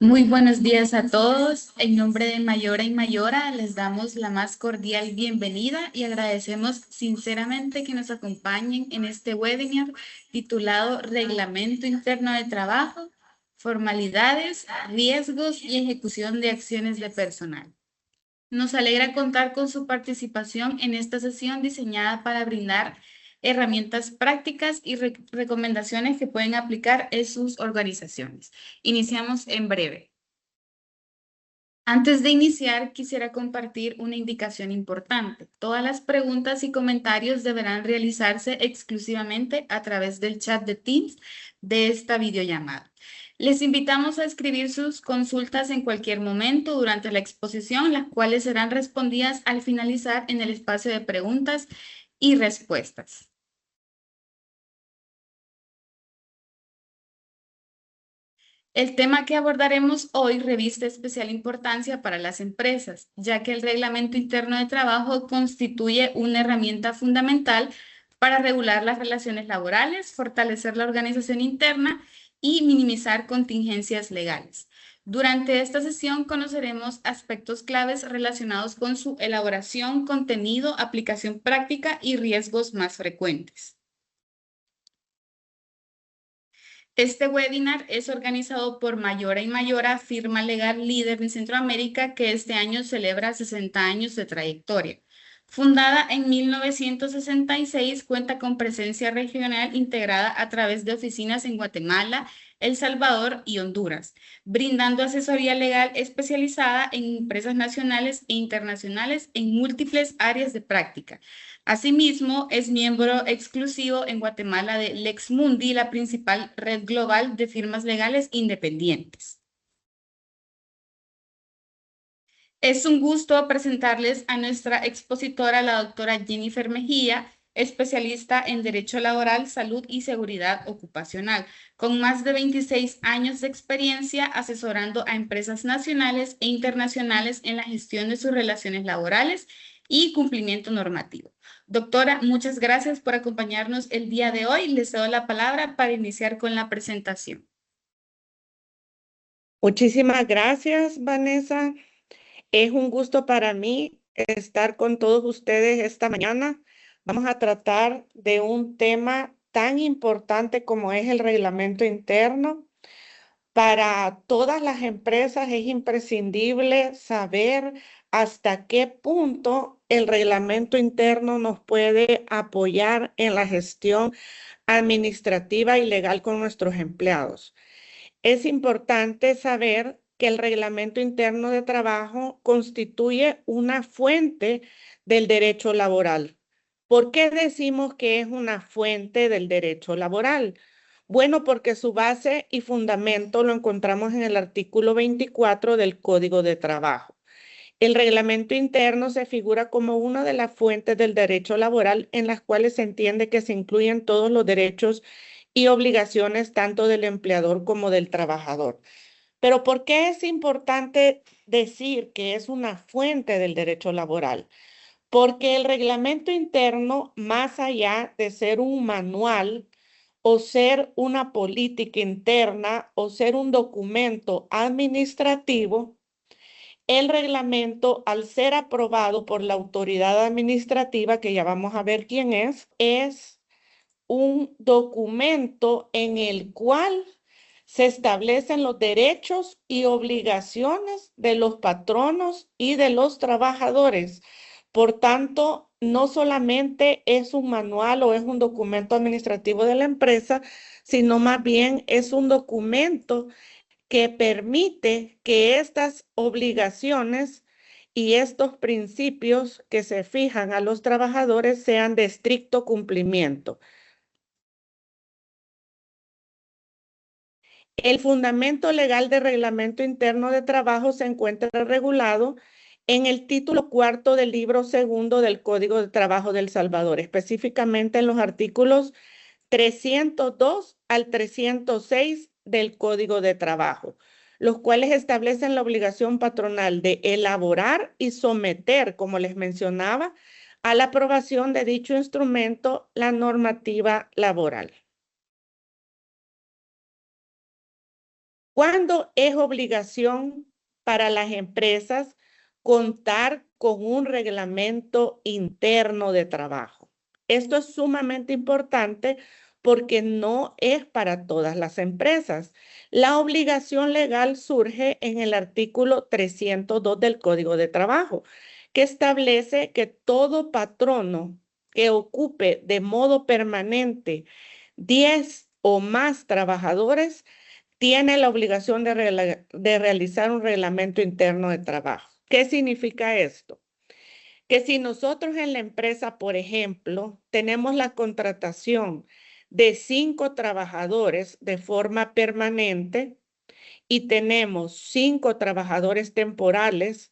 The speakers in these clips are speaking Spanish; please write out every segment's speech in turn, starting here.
Muy buenos días a todos. En nombre de Mayora y Mayora les damos la más cordial bienvenida y agradecemos sinceramente que nos acompañen en este webinar titulado Reglamento Interno de Trabajo, Formalidades, Riesgos y Ejecución de Acciones de Personal. Nos alegra contar con su participación en esta sesión diseñada para brindar herramientas prácticas y recomendaciones que pueden aplicar en sus organizaciones. Iniciamos en breve. Antes de iniciar, quisiera compartir una indicación importante. Todas las preguntas y comentarios deberán realizarse exclusivamente a través del chat de Teams de esta videollamada. Les invitamos a escribir sus consultas en cualquier momento durante la exposición, las cuales serán respondidas al finalizar en el espacio de preguntas y respuestas. El tema que abordaremos hoy reviste especial importancia para las empresas, ya que el Reglamento Interno de Trabajo constituye una herramienta fundamental para regular las relaciones laborales, fortalecer la organización interna y minimizar contingencias legales. Durante esta sesión conoceremos aspectos claves relacionados con su elaboración, contenido, aplicación práctica y riesgos más frecuentes. Este webinar es organizado por Mayora y Mayora, firma legal líder en Centroamérica que este año celebra 60 años de trayectoria. Fundada en 1966, cuenta con presencia regional integrada a través de oficinas en Guatemala, El Salvador y Honduras, brindando asesoría legal especializada en empresas nacionales e internacionales en múltiples áreas de práctica. Asimismo, es miembro exclusivo en Guatemala de LexMundi, la principal red global de firmas legales independientes. Es un gusto presentarles a nuestra expositora, la doctora Jennifer Mejía, especialista en Derecho Laboral, Salud y Seguridad Ocupacional, con más de 26 años de experiencia asesorando a empresas nacionales e internacionales en la gestión de sus relaciones laborales y cumplimiento normativo. Doctora, muchas gracias por acompañarnos el día de hoy. Les doy la palabra para iniciar con la presentación. Muchísimas gracias, Vanessa. Es un gusto para mí estar con todos ustedes esta mañana. Vamos a tratar de un tema tan importante como es el reglamento interno. Para todas las empresas es imprescindible saber hasta qué punto el reglamento interno nos puede apoyar en la gestión administrativa y legal con nuestros empleados. Es importante saber que el reglamento interno de trabajo constituye una fuente del derecho laboral. ¿Por qué decimos que es una fuente del derecho laboral? Bueno, porque su base y fundamento lo encontramos en el artículo 24 del Código de Trabajo. El reglamento interno se figura como una de las fuentes del derecho laboral en las cuales se entiende que se incluyen todos los derechos y obligaciones tanto del empleador como del trabajador. Pero ¿por qué es importante decir que es una fuente del derecho laboral? Porque el reglamento interno, más allá de ser un manual o ser una política interna o ser un documento administrativo, el reglamento, al ser aprobado por la autoridad administrativa, que ya vamos a ver quién es un documento en el cual se establecen los derechos y obligaciones de los patronos y de los trabajadores. Por tanto, no solamente es un manual o es un documento administrativo de la empresa, sino más bien es un documento que permite que estas obligaciones y estos principios que se fijan a los trabajadores sean de estricto cumplimiento. El fundamento legal del Reglamento Interno de Trabajo se encuentra regulado en el título cuarto del libro segundo del Código de Trabajo de El Salvador, específicamente en los artículos 302 al 306 del Código de Trabajo, los cuales establecen la obligación patronal de elaborar y someter, como les mencionaba, a la aprobación de dicho instrumento la normativa laboral. ¿Cuándo es obligación para las empresas contar con un reglamento interno de trabajo? Esto es sumamente importante porque no es para todas las empresas. La obligación legal surge en el artículo 302 del Código de Trabajo, que establece que todo patrono que ocupe de modo permanente 10 o más trabajadores tiene la obligación de realizar un reglamento interno de trabajo. ¿Qué significa esto? Que si nosotros en la empresa, por ejemplo, tenemos la contratación de 5 trabajadores de forma permanente y tenemos 5 trabajadores temporales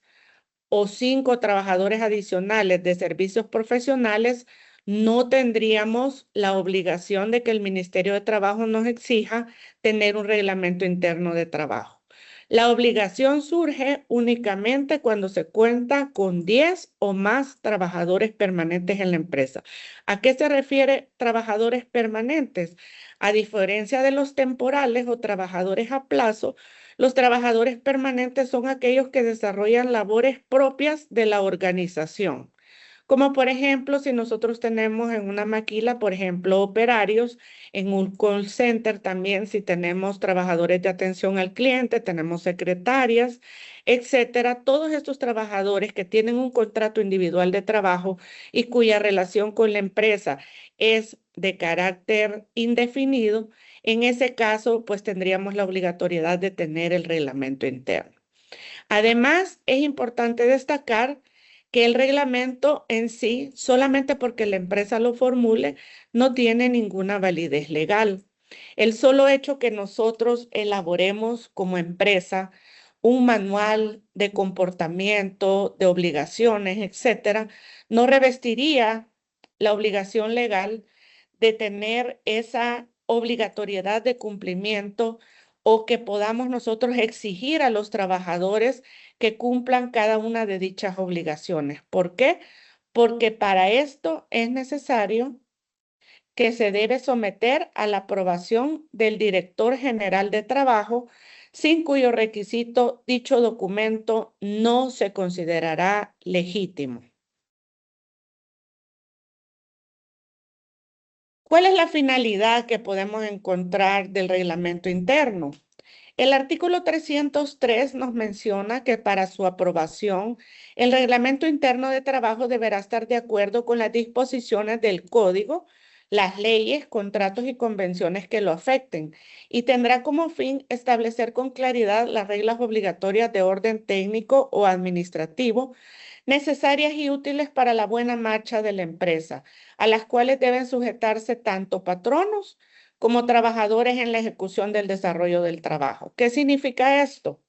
o 5 trabajadores adicionales de servicios profesionales, no tendríamos la obligación de que el Ministerio de Trabajo nos exija tener un reglamento interno de trabajo. La obligación surge únicamente cuando se cuenta con 10 o más trabajadores permanentes en la empresa. ¿A qué se refiere trabajadores permanentes? A diferencia de los temporales o trabajadores a plazo, los trabajadores permanentes son aquellos que desarrollan labores propias de la organización. Como por ejemplo, si nosotros tenemos en una maquila, por ejemplo, operarios, en un call center también, si tenemos trabajadores de atención al cliente, tenemos secretarias, etcétera. Todos estos trabajadores que tienen un contrato individual de trabajo y cuya relación con la empresa es de carácter indefinido, en ese caso, pues tendríamos la obligatoriedad de tener el reglamento interno. Además, es importante destacar que el reglamento en sí, solamente porque la empresa lo formule, no tiene ninguna validez legal. El solo hecho que nosotros elaboremos como empresa un manual de comportamiento, de obligaciones, etcétera, no revestiría la obligación legal de tener esa obligatoriedad de cumplimiento o que podamos nosotros exigir a los trabajadores que cumplan cada una de dichas obligaciones. ¿Por qué? Porque para esto es necesario que se debe someter a la aprobación del director general de trabajo, sin cuyo requisito dicho documento no se considerará legítimo. ¿Cuál es la finalidad que podemos encontrar del reglamento interno? El artículo 303 nos menciona que para su aprobación, el reglamento interno de trabajo deberá estar de acuerdo con las disposiciones del código, las leyes, contratos y convenciones que lo afecten, y tendrá como fin establecer con claridad las reglas obligatorias de orden técnico o administrativo necesarias y útiles para la buena marcha de la empresa, a las cuales deben sujetarse tanto patronos como trabajadores en la ejecución del desarrollo del trabajo. ¿Qué significa esto?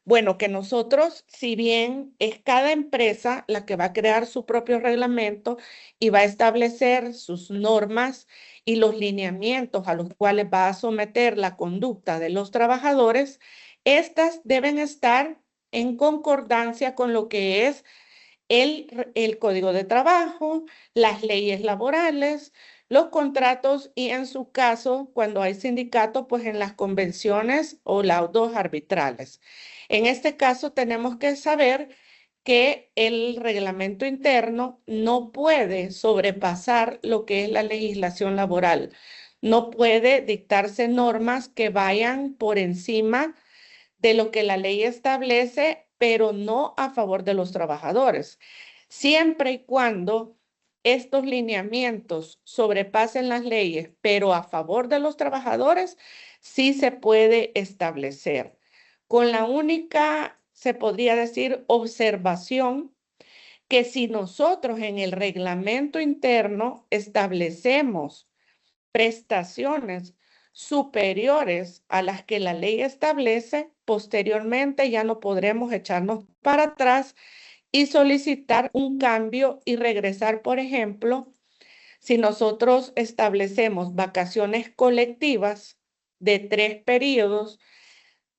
Bueno, que nosotros, si bien es cada empresa la que va a crear su propio reglamento y va a establecer sus normas y los lineamientos a los cuales va a someter la conducta de los trabajadores, estas deben estar en concordancia con lo que es el código de trabajo, las leyes laborales, los contratos y en su caso, cuando hay sindicato, pues en las convenciones o laudos arbitrales. En este caso tenemos que saber que el reglamento interno no puede sobrepasar lo que es la legislación laboral. No puede dictarse normas que vayan por encima de lo que la ley establece, pero no a favor de los trabajadores. Siempre y cuando estos lineamientos sobrepasen las leyes, pero a favor de los trabajadores, sí se puede establecer. Con la única, se podría decir, observación que si nosotros en el reglamento interno establecemos prestaciones superiores a las que la ley establece, posteriormente ya no podremos echarnos para atrás y solicitar un cambio y regresar, por ejemplo, si nosotros establecemos vacaciones colectivas de 3 periodos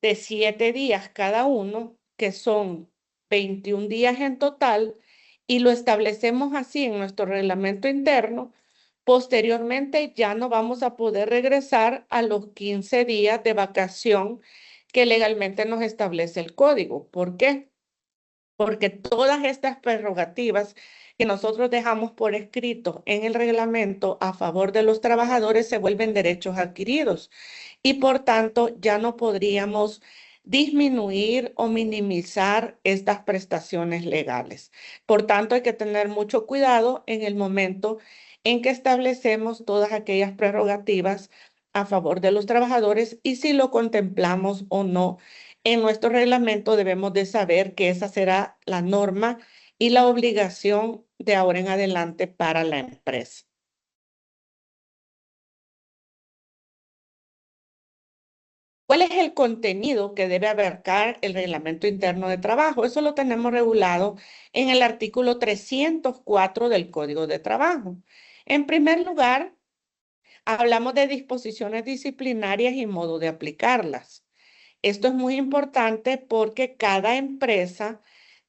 de 7 días cada uno, que son 21 días en total, y lo establecemos así en nuestro reglamento interno, posteriormente ya no vamos a poder regresar a los 15 días de vacación que legalmente nos establece el código. ¿Por qué? Porque todas estas prerrogativas que nosotros dejamos por escrito en el reglamento a favor de los trabajadores se vuelven derechos adquiridos y por tanto ya no podríamos disminuir o minimizar estas prestaciones legales. Por tanto, hay que tener mucho cuidado en el momento en que establecemos todas aquellas prerrogativas a favor de los trabajadores y si lo contemplamos o no en nuestro reglamento debemos de saber que esa será la norma y la obligación de ahora en adelante para la empresa. ¿Cuál es el contenido que debe abarcar el reglamento interno de trabajo? Eso lo tenemos regulado en el artículo 304 del Código de Trabajo. En primer lugar, hablamos de disposiciones disciplinarias y modo de aplicarlas. Esto es muy importante porque cada empresa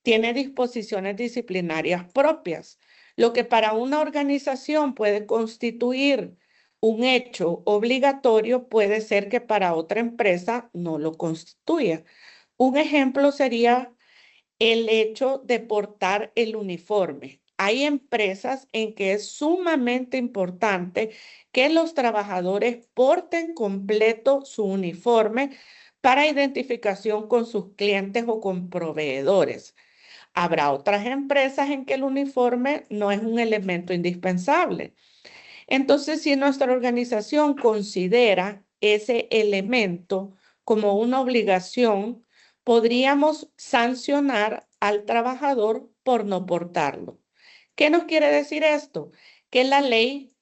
tiene disposiciones disciplinarias propias, lo que para una organización puede constituir un hecho obligatorio, puede ser que para otra empresa no lo constituya. Un ejemplo sería el hecho de portar el uniforme. Hay empresas en que es sumamente importante que los trabajadores porten completo su uniforme para identificación con sus clientes o con proveedores. Habrá otras empresas en que el uniforme no es un elemento indispensable. Entonces, si nuestra organización considera ese elemento como una obligación, podríamos sancionar al trabajador por no portarlo. ¿Qué nos quiere decir esto? Que la ley,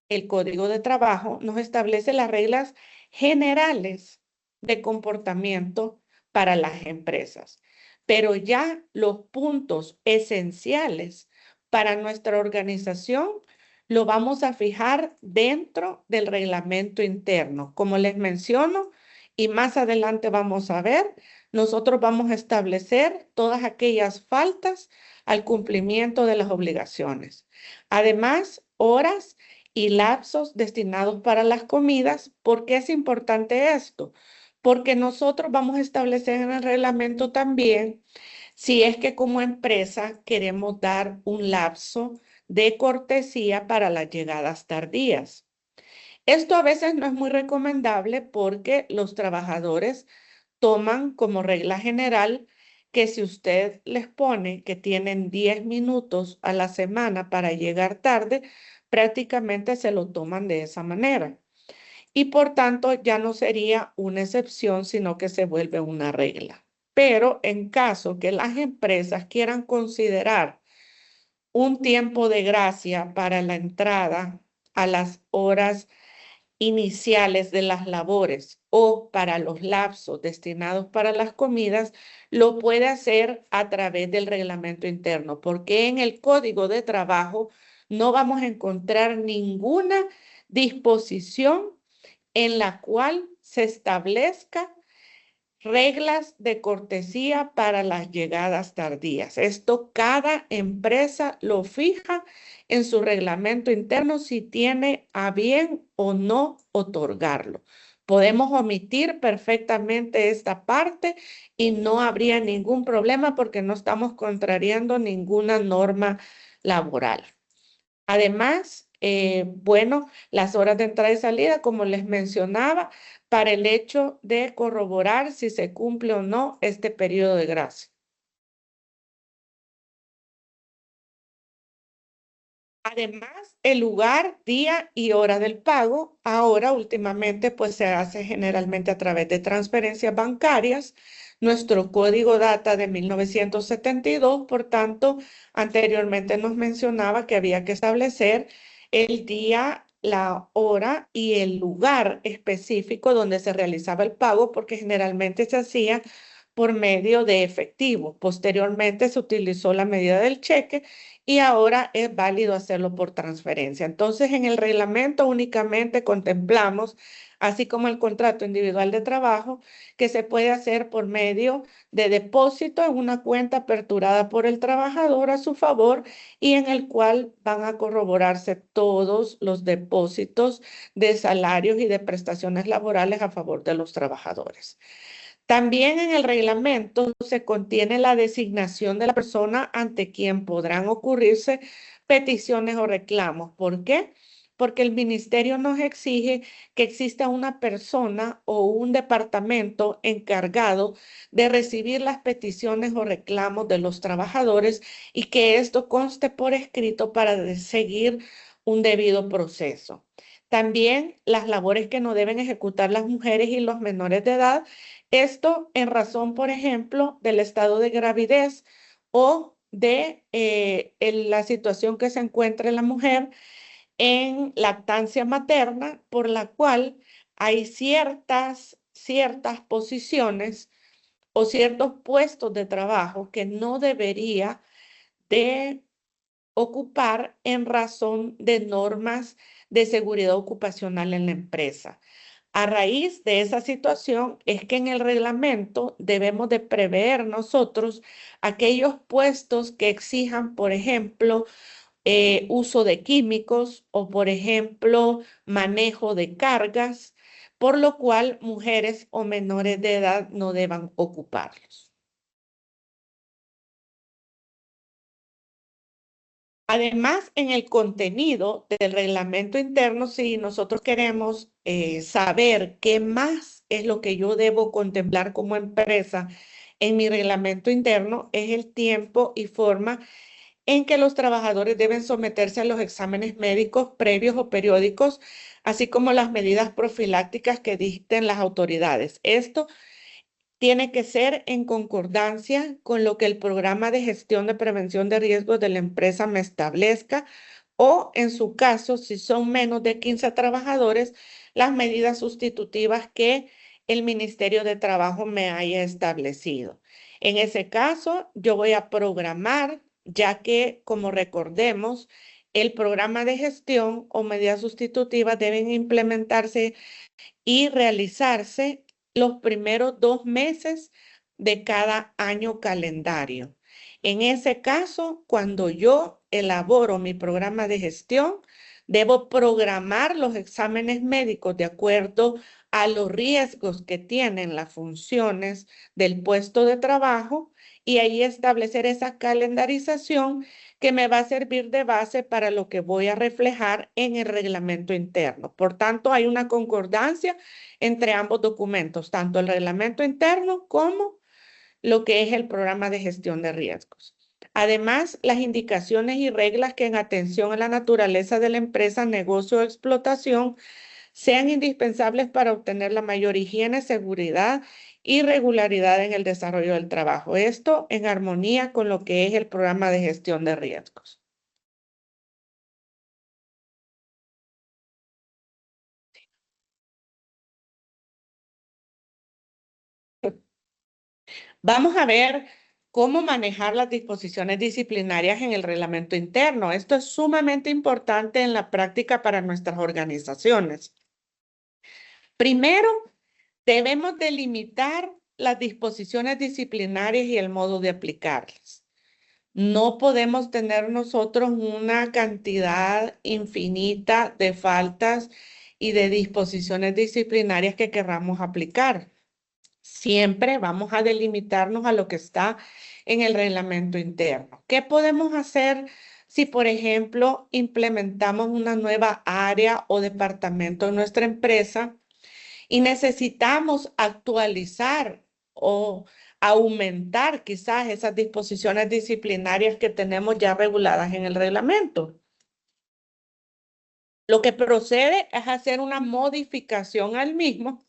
el Código de Trabajo, nos establece las reglas generales de comportamiento para las empresas, pero ya los puntos esenciales para nuestra organización lo vamos a fijar dentro del reglamento interno. Como les menciono, y más adelante vamos a ver, nosotros vamos a establecer todas aquellas faltas al cumplimiento de las obligaciones. Además, horas y lapsos destinados para las comidas. ¿Por qué es importante esto? Porque nosotros vamos a establecer en el reglamento también si es que como empresa queremos dar un lapso de cortesía para las llegadas tardías. Esto a veces no es muy recomendable porque los trabajadores toman como regla general que si usted les pone que tienen 10 minutos a la semana para llegar tarde, prácticamente se lo toman de esa manera. Y por tanto ya no sería una excepción, sino que se vuelve una regla. Pero en caso que las empresas quieran considerar un tiempo de gracia para la entrada a las horas iniciales de las labores o para los lapsos destinados para las comidas, lo puede hacer a través del reglamento interno, porque en el Código de Trabajo no vamos a encontrar ninguna disposición en la cual se establezca reglas de cortesía para las llegadas tardías. Esto cada empresa lo fija en su reglamento interno si tiene a bien o no otorgarlo. Podemos omitir perfectamente esta parte y no habría ningún problema porque no estamos contrariando ninguna norma laboral. Además, bueno, las horas de entrada y salida, como les mencionaba, para el hecho de corroborar si se cumple o no este periodo de gracia. Además, el lugar, día y hora del pago, ahora últimamente pues se hace generalmente a través de transferencias bancarias. Nuestro código data de 1972, por tanto, anteriormente nos mencionaba que había que establecer el día, la hora y el lugar específico donde se realizaba el pago, porque generalmente se hacía por medio de efectivo. Posteriormente se utilizó la medida del cheque y ahora es válido hacerlo por transferencia. Entonces, en el reglamento únicamente contemplamos, así como el contrato individual de trabajo, que se puede hacer por medio de depósito en una cuenta aperturada por el trabajador a su favor y en el cual van a corroborarse todos los depósitos de salarios y de prestaciones laborales a favor de los trabajadores. También en el reglamento se contiene la designación de la persona ante quien podrán ocurrirse peticiones o reclamos. ¿Por qué? Porque el ministerio nos exige que exista una persona o un departamento encargado de recibir las peticiones o reclamos de los trabajadores y que esto conste por escrito para seguir un debido proceso. También las labores que no deben ejecutar las mujeres y los menores de edad, esto en razón, por ejemplo, del estado de gravidez o de la situación que se encuentra la mujer en lactancia materna, por la cual hay ciertas posiciones o ciertos puestos de trabajo que no debería de ocupar en razón de normas de seguridad ocupacional en la empresa. A raíz de esa situación es que en el reglamento debemos de prever nosotros aquellos puestos que exijan, por ejemplo, uso de químicos o, por ejemplo, manejo de cargas, por lo cual mujeres o menores de edad no deban ocuparlos. Además, en el contenido del reglamento interno, si nosotros queremos saber qué más es lo que yo debo contemplar como empresa en mi reglamento interno, es el tiempo y forma en que los trabajadores deben someterse a los exámenes médicos previos o periódicos, así como las medidas profilácticas que dicten las autoridades. Esto tiene que ser en concordancia con lo que el programa de gestión de prevención de riesgos de la empresa me establezca o, en su caso, si son menos de 15 trabajadores, las medidas sustitutivas que el Ministerio de Trabajo me haya establecido. En ese caso, yo voy a programar, ya que, como recordemos, el programa de gestión o medidas sustitutivas deben implementarse y realizarse los primeros 2 meses de cada año calendario. En ese caso, cuando yo elaboro mi programa de gestión, debo programar los exámenes médicos de acuerdo a los riesgos que tienen las funciones del puesto de trabajo y ahí establecer esa calendarización que me va a servir de base para lo que voy a reflejar en el reglamento interno. Por tanto, hay una concordancia entre ambos documentos, tanto el reglamento interno como lo que es el programa de gestión de riesgos. Además, las indicaciones y reglas que en atención a la naturaleza de la empresa, negocio o explotación sean indispensables para obtener la mayor higiene, seguridad y regularidad en el desarrollo del trabajo. Esto en armonía con lo que es el programa de gestión de riesgos. Vamos a ver cómo manejar las disposiciones disciplinarias en el reglamento interno. Esto es sumamente importante en la práctica para nuestras organizaciones. Primero, debemos delimitar las disposiciones disciplinarias y el modo de aplicarlas. No podemos tener nosotros una cantidad infinita de faltas y de disposiciones disciplinarias que querramos aplicar. Siempre vamos a delimitarnos a lo que está en el reglamento interno. ¿Qué podemos hacer si, por ejemplo, implementamos una nueva área o departamento en nuestra empresa y necesitamos actualizar o aumentar quizás esas disposiciones disciplinarias que tenemos ya reguladas en el reglamento? Lo que procede es hacer una modificación al mismo,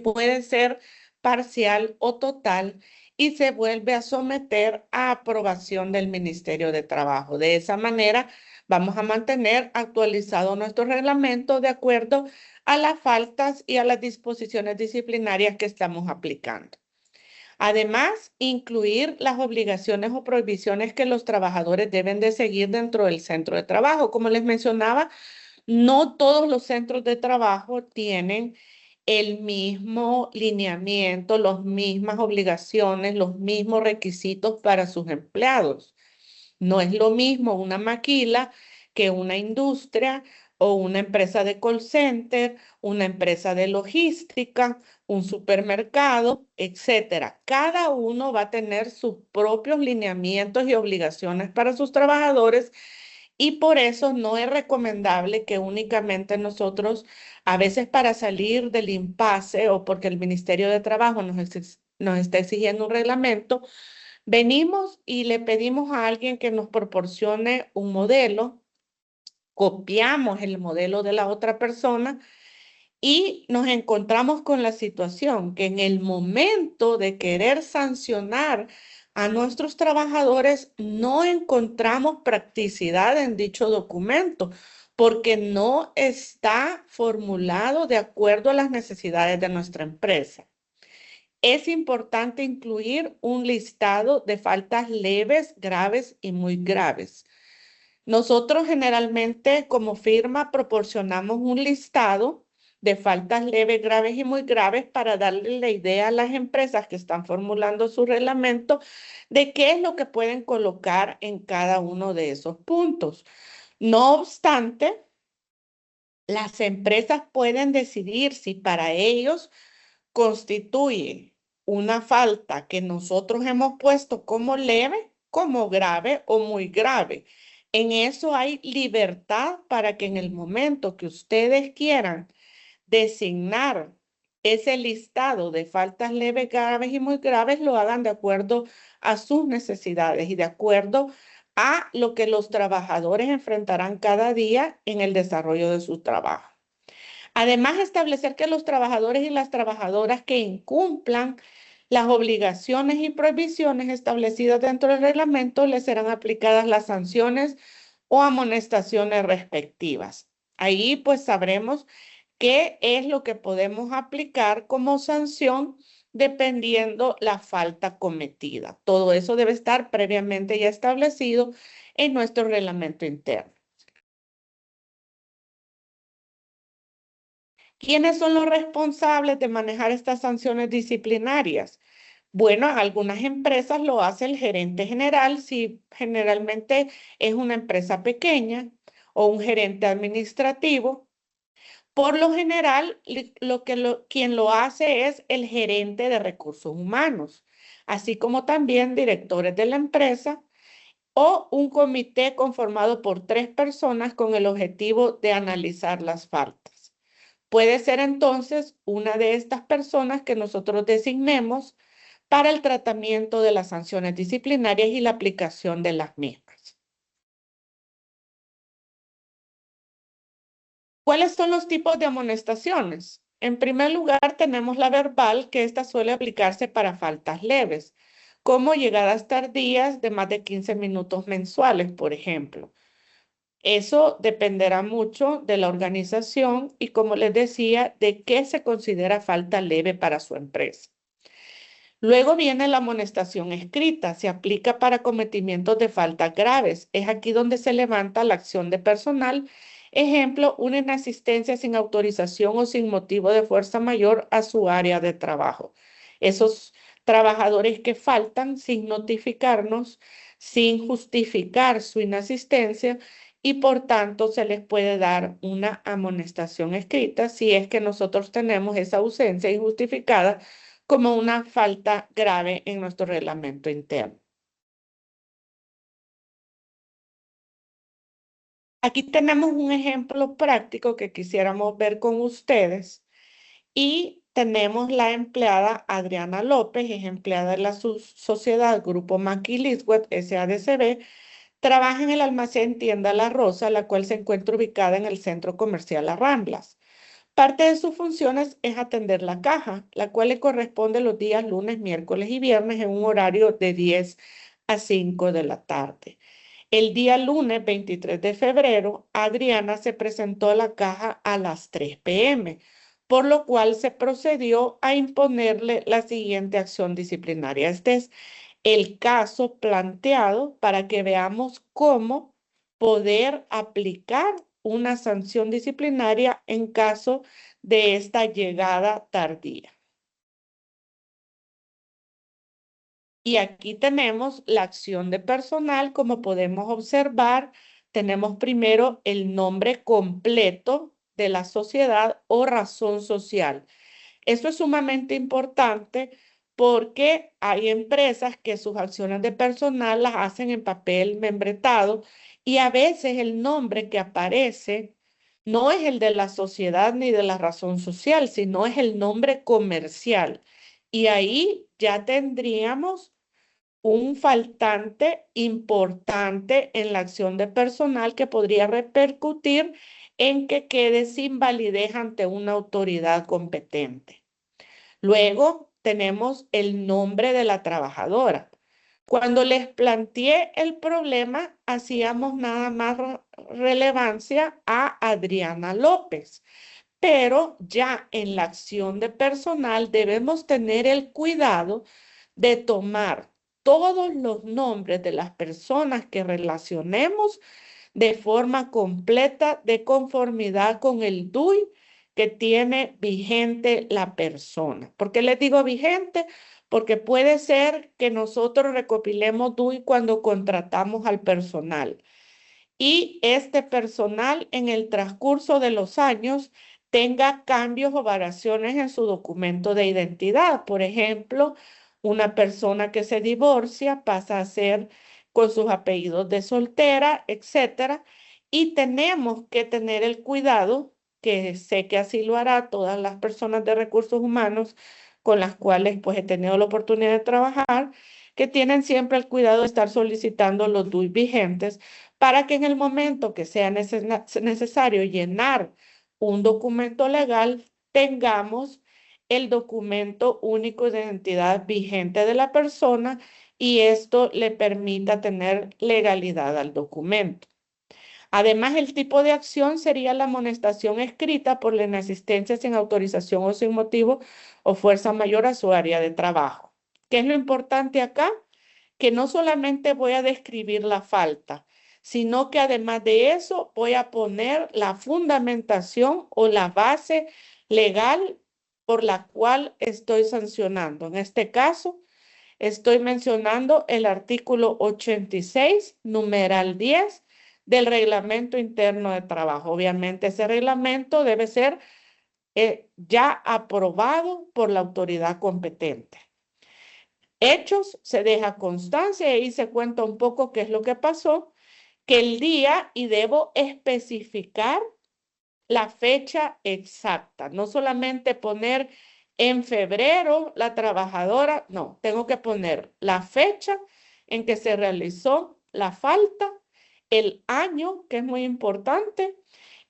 puede ser parcial o total, y se vuelve a someter a aprobación del Ministerio de Trabajo. De esa manera, vamos a mantener actualizado nuestro reglamento de acuerdo a las faltas y a las disposiciones disciplinarias que estamos aplicando. Además, incluir las obligaciones o prohibiciones que los trabajadores deben de seguir dentro del centro de trabajo. Como les mencionaba, no todos los centros de trabajo tienen el mismo lineamiento, las mismas obligaciones, los mismos requisitos para sus empleados. No es lo mismo una maquila que una industria o una empresa de call center, una empresa de logística, un supermercado, etcétera. Cada uno va a tener sus propios lineamientos y obligaciones para sus trabajadores y por eso no es recomendable que únicamente nosotros, a veces para salir del impasse o porque el Ministerio de Trabajo nos está exigiendo un reglamento, venimos y le pedimos a alguien que nos proporcione un modelo, copiamos el modelo de la otra persona y nos encontramos con la situación que en el momento de querer sancionar a nuestros trabajadores no encontramos practicidad en dicho documento porque no está formulado de acuerdo a las necesidades de nuestra empresa. Es importante incluir un listado de faltas leves, graves y muy graves. Nosotros generalmente como firma proporcionamos un listado de faltas leves, graves y muy graves para darle la idea a las empresas que están formulando su reglamento de qué es lo que pueden colocar en cada uno de esos puntos. No obstante, las empresas pueden decidir si para ellos constituye una falta que nosotros hemos puesto como leve, como grave o muy grave. En eso hay libertad para que en el momento que ustedes quieran designar ese listado de faltas leves, graves y muy graves, lo hagan de acuerdo a sus necesidades y de acuerdo a lo que los trabajadores enfrentarán cada día en el desarrollo de su trabajo. Además, establecer que los trabajadores y las trabajadoras que incumplan las obligaciones y prohibiciones establecidas dentro del reglamento les serán aplicadas las sanciones o amonestaciones respectivas. Ahí pues sabremos qué es lo que podemos aplicar como sanción dependiendo la falta cometida. Todo eso debe estar previamente ya establecido en nuestro reglamento interno. ¿Quiénes son los responsables de manejar estas sanciones disciplinarias? Bueno, algunas empresas lo hace el gerente general, si generalmente es una empresa pequeña o un gerente administrativo. Por lo general, quien lo hace es el gerente de recursos humanos, así como también directores de la empresa o un comité conformado por 3 personas con el objetivo de analizar las faltas. Puede ser entonces una de estas personas que nosotros designemos para el tratamiento de las sanciones disciplinarias y la aplicación de las mismas. ¿Cuáles son los tipos de amonestaciones? En primer lugar, tenemos la verbal, que esta suele aplicarse para faltas leves, como llegadas tardías de más de 15 minutos mensuales, por ejemplo. Eso dependerá mucho de la organización y, como les decía, de qué se considera falta leve para su empresa. Luego viene la amonestación escrita, se aplica para cometimientos de faltas graves. Es aquí donde se levanta la acción de personal. Ejemplo, una inasistencia sin autorización o sin motivo de fuerza mayor a su área de trabajo. Esos trabajadores que faltan sin notificarnos, sin justificar su inasistencia y por tanto se les puede dar una amonestación escrita si es que nosotros tenemos esa ausencia injustificada como una falta grave en nuestro reglamento interno. Aquí tenemos un ejemplo práctico que quisiéramos ver con ustedes y tenemos la empleada Adriana López, es empleada de la sociedad Grupo Maquilisweb SADCB, trabaja en el almacén Tienda La Rosa, la cual se encuentra ubicada en el centro comercial Las Ramblas. Parte de sus funciones es atender la caja, la cual le corresponde los días lunes, miércoles y viernes en un horario de 10 a 5 de la tarde. El día lunes 23 de febrero, Adriana se presentó a la caja a las 3 p.m., por lo cual se procedió a imponerle la siguiente acción disciplinaria. Este es el caso planteado para que veamos cómo poder aplicar una sanción disciplinaria en caso de esta llegada tardía. Y aquí tenemos la acción de personal, como podemos observar, tenemos primero el nombre completo de la sociedad o razón social. Esto es sumamente importante porque hay empresas que sus acciones de personal las hacen en papel membretado y a veces el nombre que aparece no es el de la sociedad ni de la razón social, sino es el nombre comercial. Y ahí ya tendríamos un faltante importante en la acción de personal que podría repercutir en que quede sin validez ante una autoridad competente. Luego tenemos el nombre de la trabajadora. Cuando les planteé el problema, hacíamos nada más relevancia a Adriana López, pero ya en la acción de personal debemos tener el cuidado de tomar todos los nombres de las personas que relacionemos de forma completa de conformidad con el DUI que tiene vigente la persona. ¿Por qué les digo vigente? Porque puede ser que nosotros recopilemos DUI cuando contratamos al personal y este personal en el transcurso de los años tenga cambios o variaciones en su documento de identidad. Por ejemplo, una persona que se divorcia pasa a ser con sus apellidos de soltera, etcétera, y tenemos que tener el cuidado, que sé que así lo hará todas las personas de recursos humanos con las cuales pues he tenido la oportunidad de trabajar, que tienen siempre el cuidado de estar solicitando los DUI vigentes para que en el momento que sea necesario llenar un documento legal, tengamos el documento único de identidad vigente de la persona y esto le permita tener legalidad al documento. Además, el tipo de acción sería la amonestación escrita por la inasistencia sin autorización o sin motivo o fuerza mayor a su área de trabajo. ¿Qué es lo importante acá? Que no solamente voy a describir la falta, sino que además de eso voy a poner la fundamentación o la base legal por la cual estoy sancionando. En este caso, estoy mencionando el artículo 86, numeral 10 del Reglamento Interno de Trabajo. Obviamente, ese reglamento debe ser ya aprobado por la autoridad competente. Hechos, se deja constancia y ahí se cuenta un poco qué es lo que pasó, que el día y debo especificar la fecha exacta, no solamente poner en febrero la trabajadora, no, tengo que poner la fecha en que se realizó la falta, el año, que es muy importante,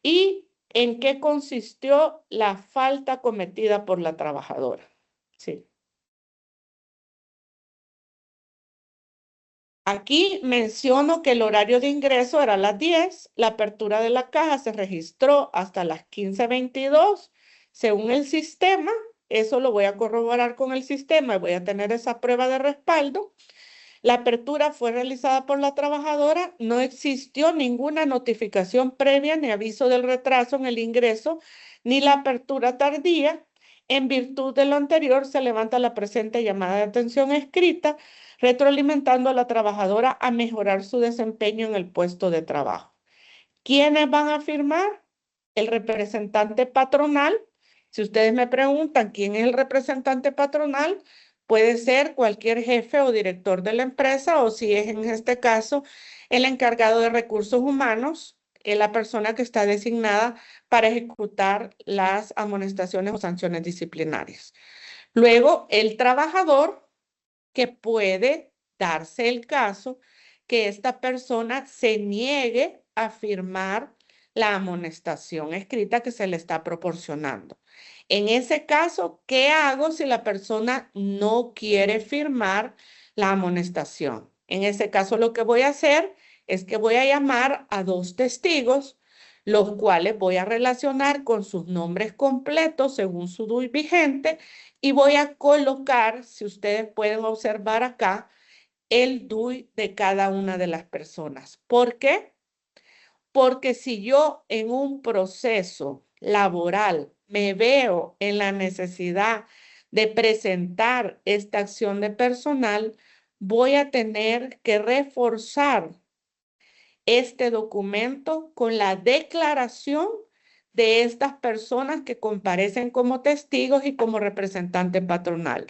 y en qué consistió la falta cometida por la trabajadora. Sí. Aquí menciono que el horario de ingreso era a las 10, la apertura de la caja se registró hasta las 15:22, según el sistema. Eso lo voy a corroborar con el sistema y voy a tener esa prueba de respaldo. La apertura fue realizada por la trabajadora, no existió ninguna notificación previa ni aviso del retraso en el ingreso ni la apertura tardía. En virtud de lo anterior, se levanta la presente llamada de atención escrita, retroalimentando a la trabajadora a mejorar su desempeño en el puesto de trabajo. ¿Quiénes van a firmar? El representante patronal. Si ustedes me preguntan quién es el representante patronal, puede ser cualquier jefe o director de la empresa o si es en este caso el encargado de recursos humanos, es la persona que está designada para ejecutar las amonestaciones o sanciones disciplinarias. Luego, el trabajador, que puede darse el caso que esta persona se niegue a firmar la amonestación escrita que se le está proporcionando. En ese caso, ¿qué hago si la persona no quiere firmar la amonestación? En ese caso, lo que voy a hacer es que voy a llamar a 2 testigos, los cuales voy a relacionar con sus nombres completos según su DUI vigente y voy a colocar, si ustedes pueden observar acá, el DUI de cada una de las personas. ¿Por qué? Porque si yo en un proceso laboral me veo en la necesidad de presentar esta acción de personal, voy a tener que reforzar este documento con la declaración de estas personas que comparecen como testigos y como representante patronal.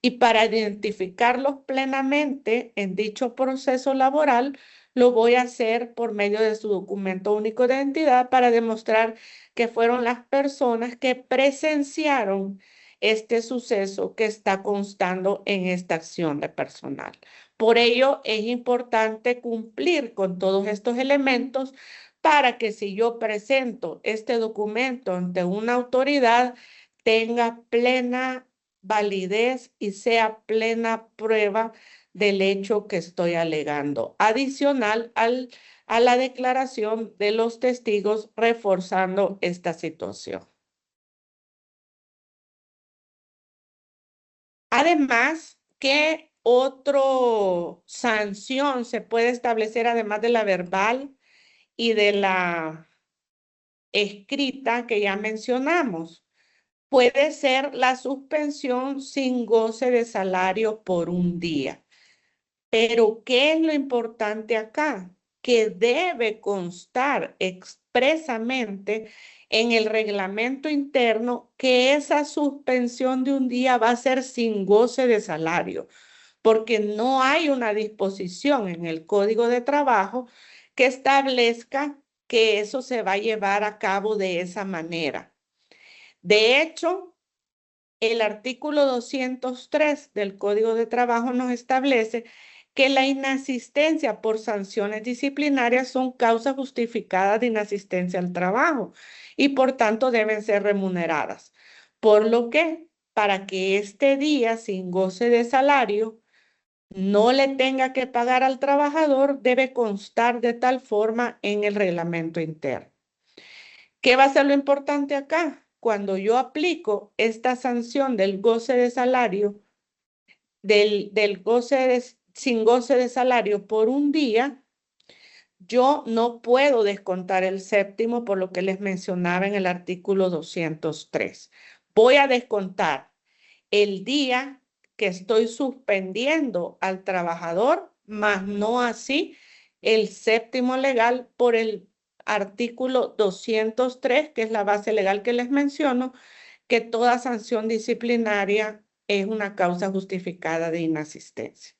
Y para identificarlos plenamente en dicho proceso laboral, lo voy a hacer por medio de su documento único de identidad para demostrar que fueron las personas que presenciaron este suceso que está constando en esta acción de personal. Por ello, es importante cumplir con todos estos elementos para que si yo presento este documento ante una autoridad, tenga plena validez y sea plena prueba del hecho que estoy alegando, adicional a la declaración de los testigos reforzando esta situación. Además, ¿qué otra sanción se puede establecer además de la verbal y de la escrita que ya mencionamos? Puede ser la suspensión sin goce de salario por un día. Pero, ¿qué es lo importante acá? Que debe constar expresamente en el reglamento interno que esa suspensión de un día va a ser sin goce de salario, porque no hay una disposición en el Código de Trabajo que establezca que eso se va a llevar a cabo de esa manera. De hecho, el artículo 203 del Código de Trabajo nos establece que la inasistencia por sanciones disciplinarias son causas justificadas de inasistencia al trabajo y por tanto deben ser remuneradas. Por lo que, para que este día sin goce de salario no le tenga que pagar al trabajador, debe constar de tal forma en el reglamento interno. ¿Qué va a ser lo importante acá? Cuando yo aplico esta sanción del goce de salario, sin goce de salario por un día, yo no puedo descontar el séptimo por lo que les mencionaba en el artículo 203. Voy a descontar el día que estoy suspendiendo al trabajador, más no así el séptimo legal por el artículo 203, que es la base legal que les menciono, que toda sanción disciplinaria es una causa justificada de inasistencia.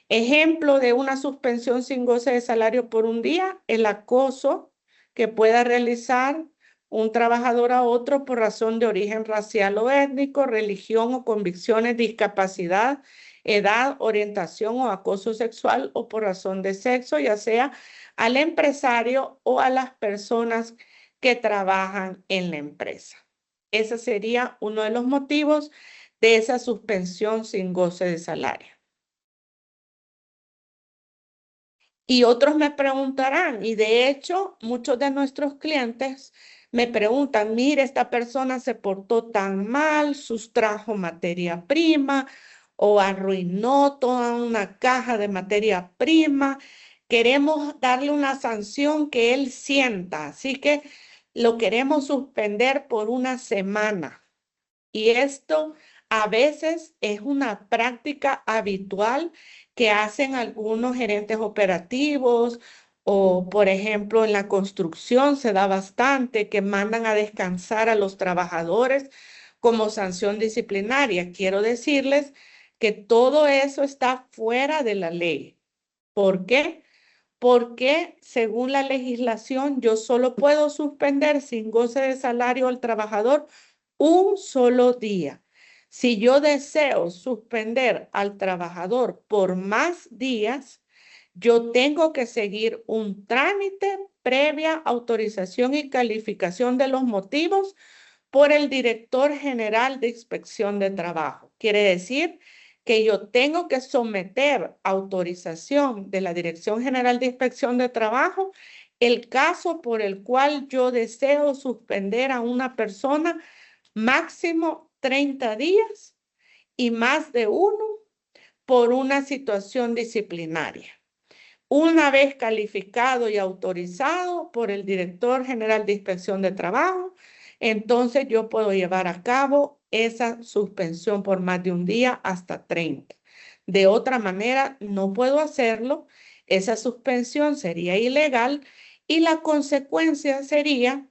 Ejemplo de una suspensión sin goce de salario por un día, el acoso que pueda realizar un trabajador a otro por razón de origen racial o étnico, religión o convicciones, discapacidad, edad, orientación o acoso sexual o por razón de sexo, ya sea al empresario o a las personas que trabajan en la empresa. Ese sería uno de los motivos de esa suspensión sin goce de salario. Y otros me preguntarán, y de hecho muchos de nuestros clientes me preguntan, mire, esta persona se portó tan mal, sustrajo materia prima o arruinó toda una caja de materia prima. Queremos darle una sanción que él sienta, así que lo queremos suspender por una semana. Y esto a veces es una práctica habitual que hacen algunos gerentes operativos o, por ejemplo, en la construcción se da bastante que mandan a descansar a los trabajadores como sanción disciplinaria. Quiero decirles que todo eso está fuera de la ley. ¿Por qué? Porque según la legislación yo solo puedo suspender sin goce de salario al trabajador un solo día. Si yo deseo suspender al trabajador por más días, yo tengo que seguir un trámite previa autorización y calificación de los motivos por el director general de inspección de trabajo. Quiere decir que yo tengo que someter autorización de la Dirección General de Inspección de Trabajo el caso por el cual yo deseo suspender a una persona máximo 30 días y más de uno por una situación disciplinaria. Una vez calificado y autorizado por el Director General de Inspección de Trabajo, entonces yo puedo llevar a cabo esa suspensión por más de un día hasta 30. De otra manera, no puedo hacerlo Esa suspensión sería ilegal y la consecuencia sería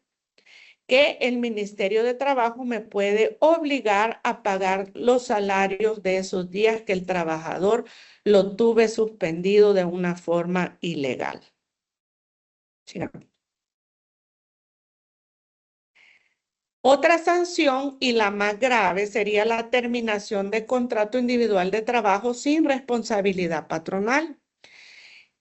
que el Ministerio de Trabajo me puede obligar a pagar los salarios de esos días que el trabajador lo tuve suspendido de una forma ilegal. Sigamos. Otra sanción y la más grave sería la terminación de contrato individual de trabajo sin responsabilidad patronal.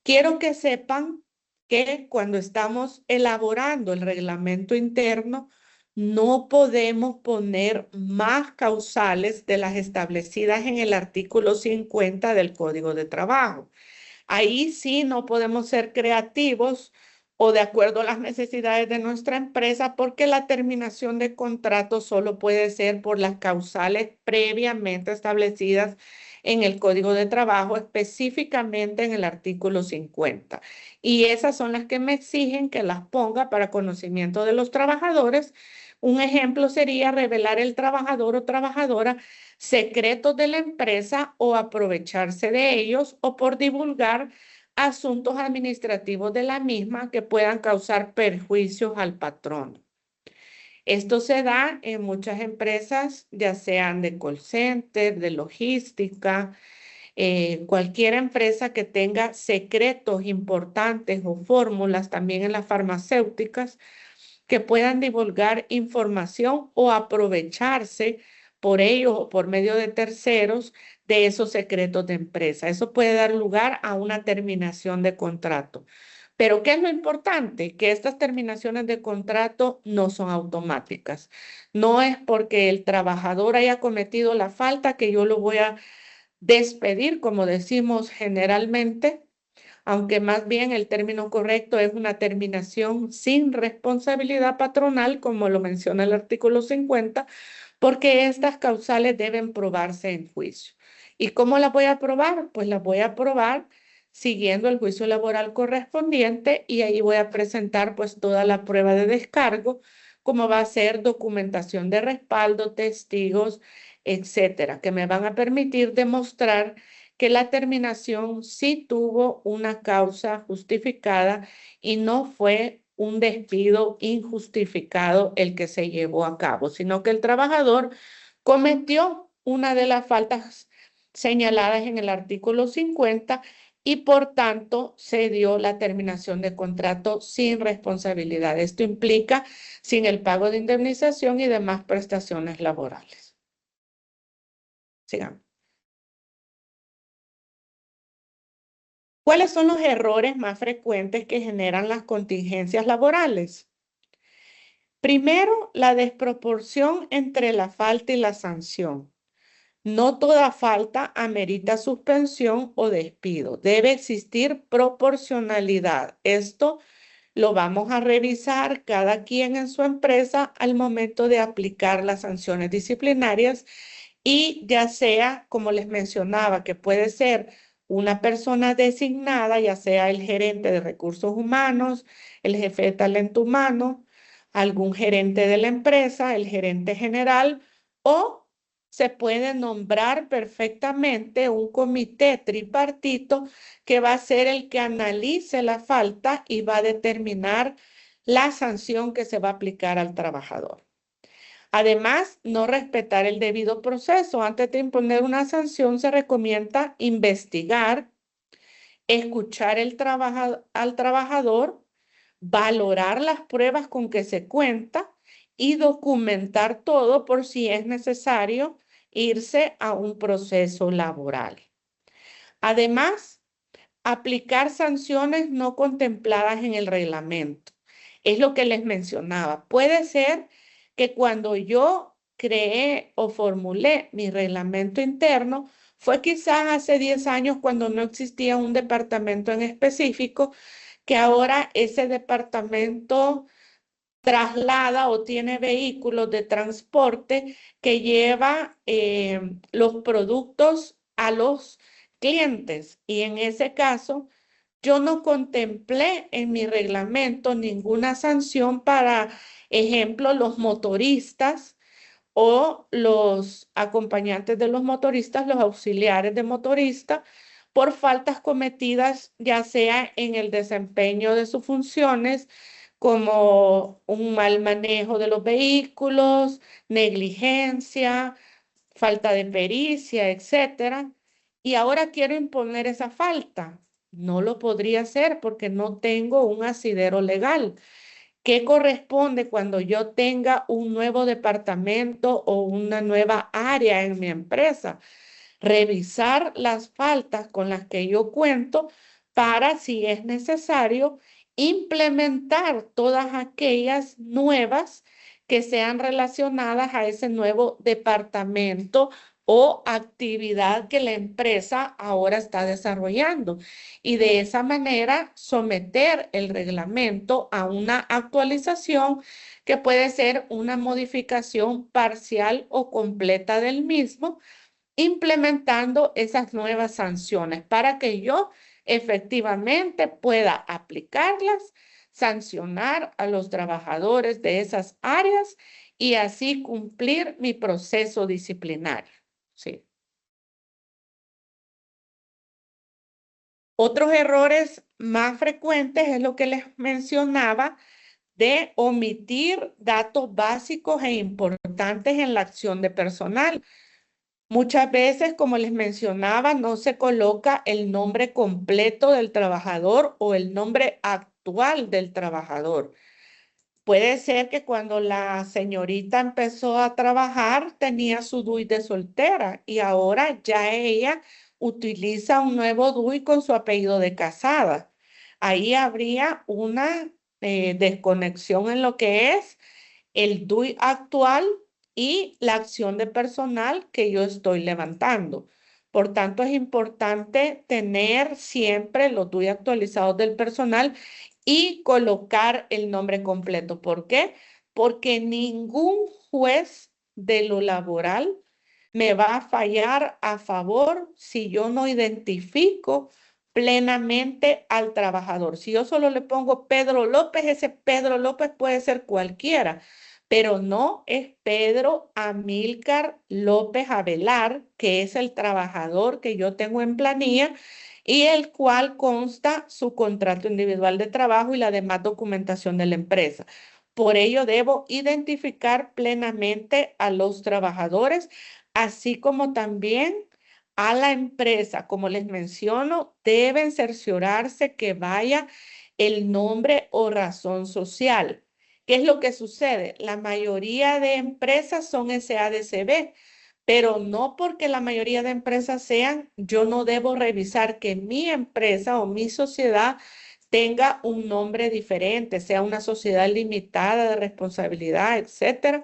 Quiero que sepan que cuando estamos elaborando el reglamento interno, no podemos poner más causales de las establecidas en el artículo 50 del Código de Trabajo. Ahí sí no podemos ser creativos o de acuerdo a las necesidades de nuestra empresa, porque la terminación de contrato solo puede ser por las causales previamente establecidas en el Código de Trabajo, específicamente en el artículo 50. Y esas son las que me exigen que las ponga para conocimiento de los trabajadores. Un ejemplo sería revelar el trabajador o trabajadora secretos de la empresa o aprovecharse de ellos o por divulgar asuntos administrativos de la misma que puedan causar perjuicios al patrón. Esto se da en muchas empresas, ya sean de call center, de logística, cualquier empresa que tenga secretos importantes o fórmulas, también en las farmacéuticas, que puedan divulgar información o aprovecharse por ellos o por medio de terceros de esos secretos de empresa. Eso puede dar lugar a una terminación de contrato. Pero ¿qué es lo importante? Que estas terminaciones de contrato no son automáticas. No es porque el trabajador haya cometido la falta que yo lo voy a despedir, como decimos generalmente, aunque más bien el término correcto es una terminación sin responsabilidad patronal, como lo menciona el artículo 50, porque estas causales deben probarse en juicio. ¿Y cómo las voy a probar? Pues las voy a probar siguiendo el juicio laboral correspondiente y ahí voy a presentar pues toda la prueba de descargo, como va a ser documentación de respaldo, testigos, etcétera, que me van a permitir demostrar que la terminación sí tuvo una causa justificada y no fue un despido injustificado el que se llevó a cabo, sino que el trabajador cometió una de las faltas señaladas en el artículo 50 y por tanto se dio la terminación de contrato sin responsabilidad. Esto implica sin el pago de indemnización y demás prestaciones laborales. Sigamos. ¿Cuáles son los errores más frecuentes que generan las contingencias laborales? Primero, la desproporción entre la falta y la sanción. No toda falta amerita suspensión o despido. Debe existir proporcionalidad. Esto lo vamos a revisar cada quien en su empresa al momento de aplicar las sanciones disciplinarias y ya sea, como les mencionaba, que puede ser una persona designada, ya sea el gerente de recursos humanos, el jefe de talento humano, algún gerente de la empresa, el gerente general, o se puede nombrar perfectamente un comité tripartito que va a ser el que analice la falta y va a determinar la sanción que se va a aplicar al trabajador. Además, no respetar el debido proceso. Antes de imponer una sanción, se recomienda investigar, escuchar al trabajador, valorar las pruebas con que se cuenta y documentar todo por si es necesario irse a un proceso laboral. Además, aplicar sanciones no contempladas en el reglamento. Es lo que les mencionaba. Puede ser que cuando yo creé o formulé mi reglamento interno, fue quizás hace 10 años cuando no existía un departamento en específico, que ahora ese departamento traslada o tiene vehículos de transporte que lleva los productos a los clientes. Y en ese caso, yo no contemplé en mi reglamento ninguna sanción para, ejemplo, los motoristas o los acompañantes de los motoristas, los auxiliares de motoristas, por faltas cometidas, ya sea en el desempeño de sus funciones, como un mal manejo de los vehículos, negligencia, falta de pericia, etcétera. Y ahora quiero imponer esa falta. No lo podría hacer porque no tengo un asidero legal. ¿Qué corresponde cuando yo tenga un nuevo departamento o una nueva área en mi empresa? Revisar las faltas con las que yo cuento para, si es necesario, implementar todas aquellas nuevas que sean relacionadas a ese nuevo departamento o actividad que la empresa ahora está desarrollando. Y de esa manera someter el reglamento a una actualización que puede ser una modificación parcial o completa del mismo, implementando esas nuevas sanciones para que yo efectivamente pueda aplicarlas, sancionar a los trabajadores de esas áreas y así cumplir mi proceso disciplinario. Sí. Otros errores más frecuentes es lo que les mencionaba, de omitir datos básicos e importantes en la acción de personal. Muchas veces, como les mencionaba, no se coloca el nombre completo del trabajador o el nombre actual del trabajador. Puede ser que cuando la señorita empezó a trabajar tenía su DUI de soltera y ahora ya ella utiliza un nuevo DUI con su apellido de casada. Ahí habría una desconexión en lo que es el DUI actual y la acción de personal que yo estoy levantando. Por tanto, es importante tener siempre los DUI actualizados del personal y colocar el nombre completo. ¿Por qué? Porque ningún juez de lo laboral me va a fallar a favor si yo no identifico plenamente al trabajador. Si yo solo le pongo Pedro López, ese Pedro López puede ser cualquiera, pero no es Pedro Amílcar López Avelar, que es el trabajador que yo tengo en planilla y el cual consta su contrato individual de trabajo y la demás documentación de la empresa. Por ello, debo identificar plenamente a los trabajadores, así como también a la empresa. Como les menciono, deben cerciorarse que vaya el nombre o razón social. ¿Qué es lo que sucede? La mayoría de empresas son SADCB, pero no porque la mayoría de empresas sean, yo no debo revisar que mi empresa o mi sociedad tenga un nombre diferente, sea una sociedad limitada de responsabilidad, etcétera,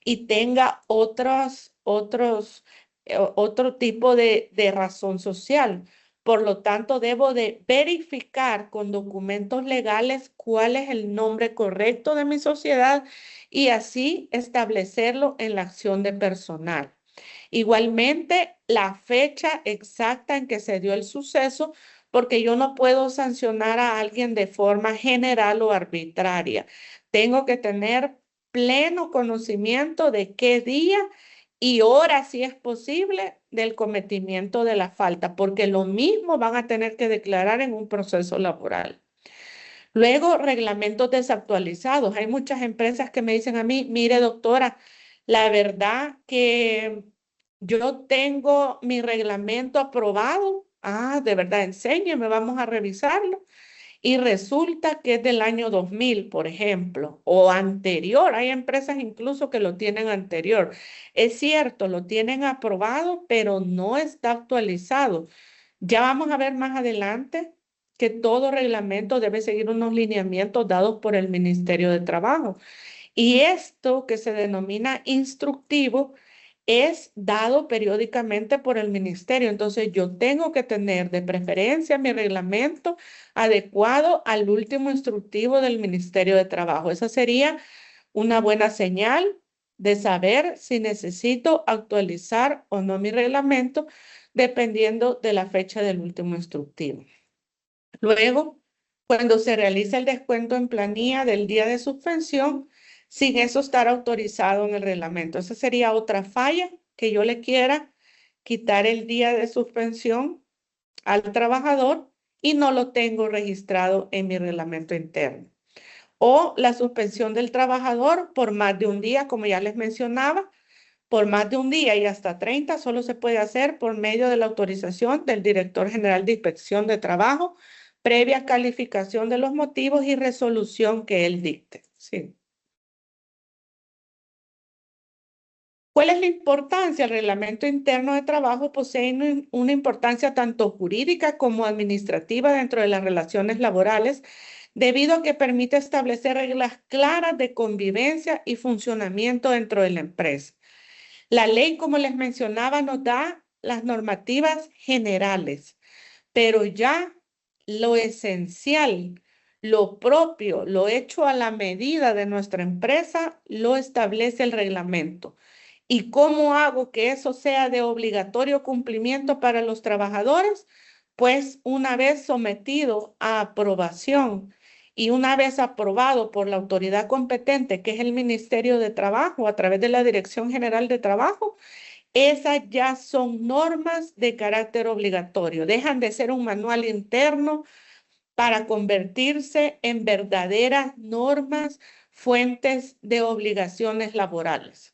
y tenga otro tipo de razón social. Por lo tanto, debo de verificar con documentos legales cuál es el nombre correcto de mi sociedad y así establecerlo en la acción de personal. Igualmente, la fecha exacta en que se dio el suceso, porque yo no puedo sancionar a alguien de forma general o arbitraria. Tengo que tener pleno conocimiento de qué día y hora, si es posible, del cometimiento de la falta, porque lo mismo van a tener que declarar en un proceso laboral. Luego, reglamentos desactualizados. Hay muchas empresas que me dicen a mí, mire, doctora, la verdad que yo tengo mi reglamento aprobado. Ah, de verdad, enséñeme, vamos a revisarlo. Y resulta que es del año 2000, por ejemplo, o anterior. Hay empresas incluso que lo tienen anterior. Es cierto, lo tienen aprobado, pero no está actualizado. Ya vamos a ver más adelante que todo reglamento debe seguir unos lineamientos dados por el Ministerio de Trabajo. Y esto que se denomina instructivo es dado periódicamente por el ministerio. Entonces yo tengo que tener de preferencia mi reglamento adecuado al último instructivo del Ministerio de Trabajo. Esa sería una buena señal de saber si necesito actualizar o no mi reglamento dependiendo de la fecha del último instructivo. Luego, cuando se realiza el descuento en planilla del día de suspensión, sin eso estar autorizado en el reglamento. Esa sería otra falla que yo le quiera quitar el día de suspensión al trabajador y no lo tengo registrado en mi reglamento interno. O la suspensión del trabajador por más de un día, como ya les mencionaba, por más de un día y hasta 30 solo se puede hacer por medio de la autorización del director general de inspección de trabajo, previa calificación de los motivos y resolución que él dicte. Sí. ¿Cuál es la importancia? El reglamento interno de trabajo posee una importancia tanto jurídica como administrativa dentro de las relaciones laborales, debido a que permite establecer reglas claras de convivencia y funcionamiento dentro de la empresa. La ley, como les mencionaba, nos da las normativas generales, pero ya lo esencial, lo propio, lo hecho a la medida de nuestra empresa, lo establece el reglamento. ¿Y cómo hago que eso sea de obligatorio cumplimiento para los trabajadores? Pues una vez sometido a aprobación y una vez aprobado por la autoridad competente, que es el Ministerio de Trabajo, a través de la Dirección General de Trabajo, esas ya son normas de carácter obligatorio. Dejan de ser un manual interno para convertirse en verdaderas normas, fuentes de obligaciones laborales.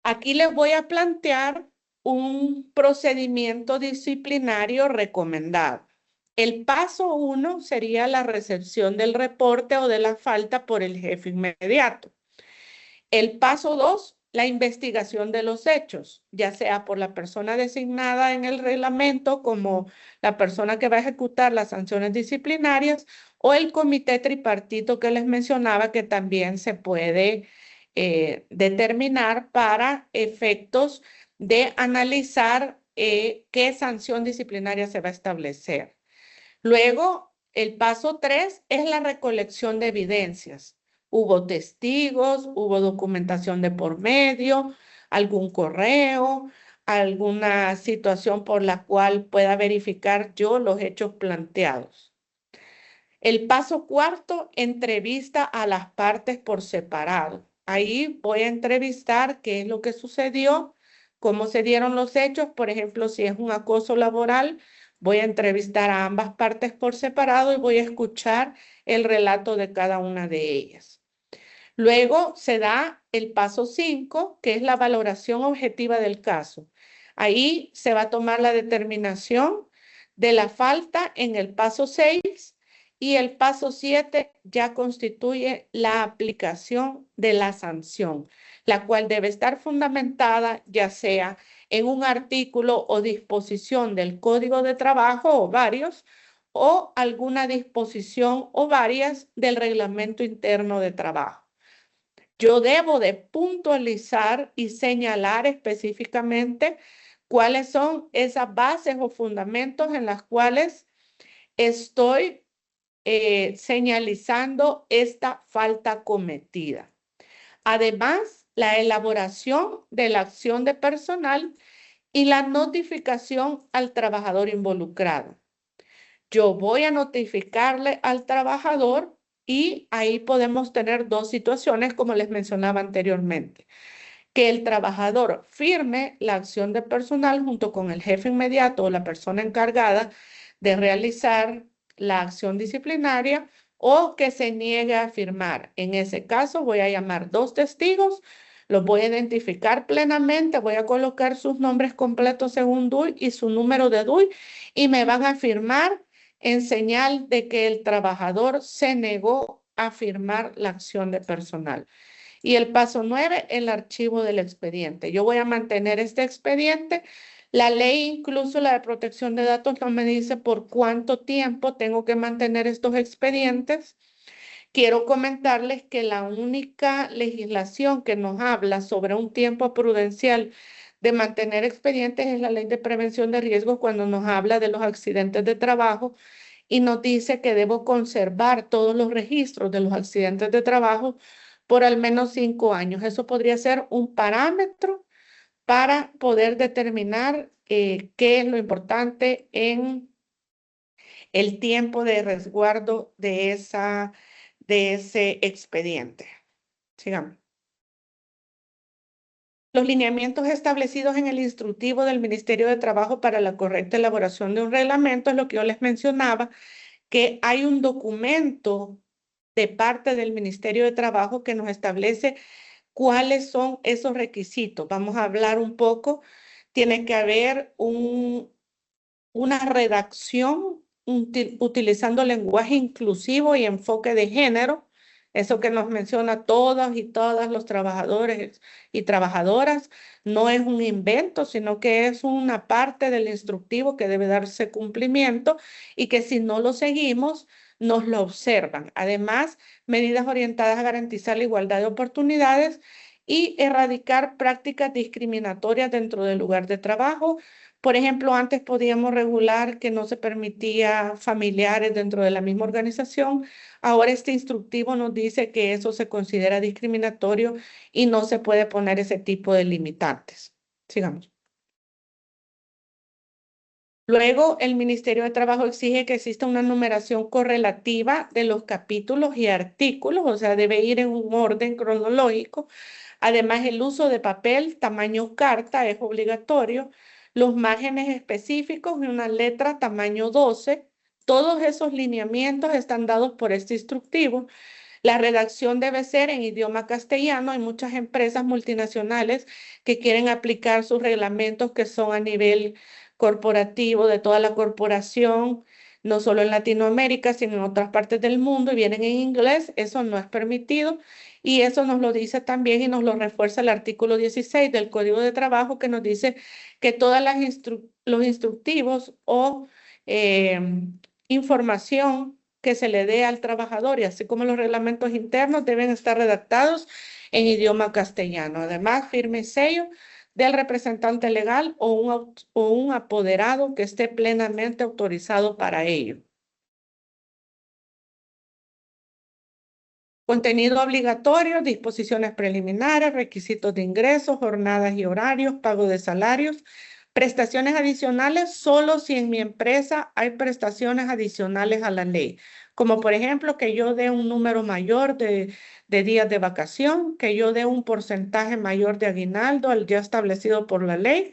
Aquí les voy a plantear un procedimiento disciplinario recomendado. El paso 1 sería la recepción del reporte o de la falta por el jefe inmediato. El paso 2, la investigación de los hechos, ya sea por la persona designada en el reglamento como la persona que va a ejecutar las sanciones disciplinarias o el comité tripartito que les mencionaba que también se puede determinar para efectos de analizar qué sanción disciplinaria se va a establecer. Luego, el paso 3 es la recolección de evidencias. Hubo testigos, hubo documentación de por medio, algún correo, alguna situación por la cual pueda verificar yo los hechos planteados. El paso 4, entrevista a las partes por separado. Ahí voy a entrevistar qué es lo que sucedió, cómo se dieron los hechos. Por ejemplo, si es un acoso laboral, voy a entrevistar a ambas partes por separado y voy a escuchar el relato de cada una de ellas. Luego se da el paso 5, que es la valoración objetiva del caso. Ahí se va a tomar la determinación de la falta en el paso 6 y el paso 7 ya constituye la aplicación de la sanción, la cual debe estar fundamentada ya sea en un artículo o disposición del Código de Trabajo o varios, o alguna disposición o varias del Reglamento Interno de Trabajo. Yo debo de puntualizar y señalar específicamente cuáles son esas bases o fundamentos en las cuales estoy señalizando esta falta cometida. Además, la elaboración de la acción de personal y la notificación al trabajador involucrado. Yo voy a notificarle al trabajador y ahí podemos tener dos situaciones, como les mencionaba anteriormente. Que el trabajador firme la acción de personal junto con el jefe inmediato o la persona encargada de realizar la acción disciplinaria o que se niegue a firmar. En ese caso voy a llamar dos testigos, los voy a identificar plenamente, voy a colocar sus nombres completos según DUI y su número de DUI y me van a firmar en señal de que el trabajador se negó a firmar la acción de personal. Y el paso 9, el archivo del expediente. Yo voy a mantener este expediente. La ley, incluso la de protección de datos, no me dice por cuánto tiempo tengo que mantener estos expedientes. Quiero comentarles que la única legislación que nos habla sobre un tiempo prudencial de mantener expedientes es la Ley de Prevención de Riesgos cuando nos habla de los accidentes de trabajo y nos dice que debo conservar todos los registros de los accidentes de trabajo por al menos 5 años. Eso podría ser un parámetro para poder determinar qué es lo importante en el tiempo de resguardo de ese expediente. Sigamos. Los lineamientos establecidos en el instructivo del Ministerio de Trabajo para la correcta elaboración de un reglamento es lo que yo les mencionaba, que hay un documento de parte del Ministerio de Trabajo que nos establece cuáles son esos requisitos. Vamos a hablar un poco. Tiene que haber una redacción utilizando lenguaje inclusivo y enfoque de género. Eso que nos menciona todas y todas los trabajadores y trabajadoras, no es un invento, sino que es una parte del instructivo que debe darse cumplimiento y que si no lo seguimos, nos lo observan. Además, medidas orientadas a garantizar la igualdad de oportunidades y erradicar prácticas discriminatorias dentro del lugar de trabajo. Por ejemplo, antes podíamos regular que no se permitía familiares dentro de la misma organización. Ahora este instructivo nos dice que eso se considera discriminatorio y no se puede poner ese tipo de limitantes. Sigamos. Luego, el Ministerio de Trabajo exige que exista una numeración correlativa de los capítulos y artículos, o sea, debe ir en un orden cronológico. Además, el uso de papel tamaño carta es obligatorio. Los márgenes específicos y una letra tamaño 12. Todos esos lineamientos están dados por este instructivo. La redacción debe ser en idioma castellano. Hay muchas empresas multinacionales que quieren aplicar sus reglamentos que son a nivel corporativo de toda la corporación, no solo en Latinoamérica, sino en otras partes del mundo y vienen en inglés. Eso no es permitido y eso nos lo dice también y nos lo refuerza el artículo 16 del Código de Trabajo que nos dice que todos los instructivos o eh, información que se le dé al trabajador y así como los reglamentos internos deben estar redactados en idioma castellano. Además, firme sello del representante legal o un apoderado que esté plenamente autorizado para ello. Contenido obligatorio, disposiciones preliminares, requisitos de ingresos, jornadas y horarios, pago de salarios, prestaciones adicionales solo si en mi empresa hay prestaciones adicionales a la ley, como por ejemplo que yo dé un número mayor de días de vacación, que yo dé un porcentaje mayor de aguinaldo al ya establecido por la ley,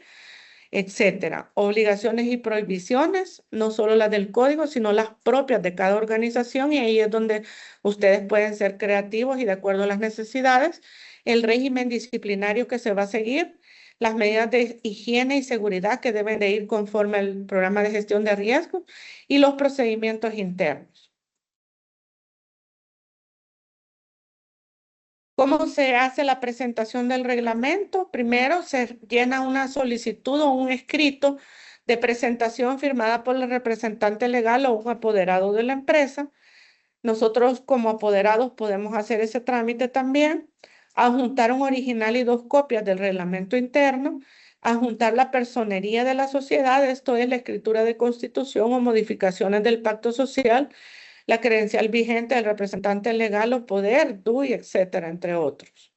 etcétera. Obligaciones y prohibiciones, no solo las del código, sino las propias de cada organización y ahí es donde ustedes pueden ser creativos y de acuerdo a las necesidades, el régimen disciplinario que se va a seguir, las medidas de higiene y seguridad que deben de ir conforme al programa de gestión de riesgos y los procedimientos internos. ¿Cómo se hace la presentación del reglamento? Primero se llena una solicitud o un escrito de presentación firmada por el representante legal o un apoderado de la empresa. Nosotros como apoderados podemos hacer ese trámite también, adjuntar un original y 2 copias del reglamento interno, adjuntar la personería de la sociedad, esto es la escritura de constitución o modificaciones del pacto social, la credencial vigente del representante legal o poder, DUI, etcétera, entre otros.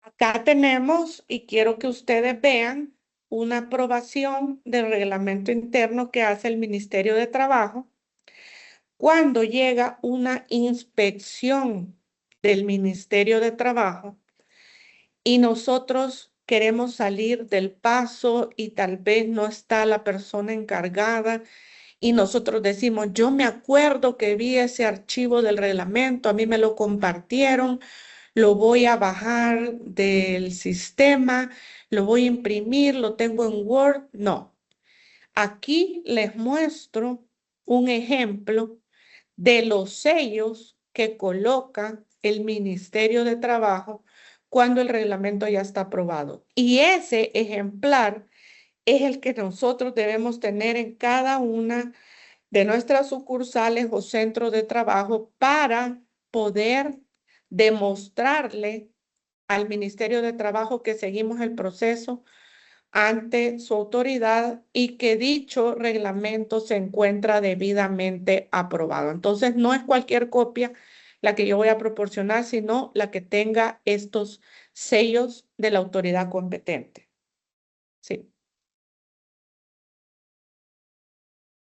Acá tenemos, y quiero que ustedes vean, una aprobación del reglamento interno que hace el Ministerio de Trabajo cuando llega una inspección del Ministerio de Trabajo y nosotros queremos salir del paso y tal vez no está la persona encargada y nosotros decimos, yo me acuerdo que vi ese archivo del reglamento, a mí me lo compartieron, lo voy a bajar del sistema, lo voy a imprimir, lo tengo en Word. No, aquí les muestro un ejemplo de los sellos que coloca el Ministerio de Trabajo cuando el reglamento ya está aprobado. Y ese ejemplar es el que nosotros debemos tener en cada una de nuestras sucursales o centros de trabajo para poder demostrarle al Ministerio de Trabajo que seguimos el proceso ante su autoridad y que dicho reglamento se encuentra debidamente aprobado. Entonces, no es cualquier copia la que yo voy a proporcionar, sino la que tenga estos sellos de la autoridad competente. Sí.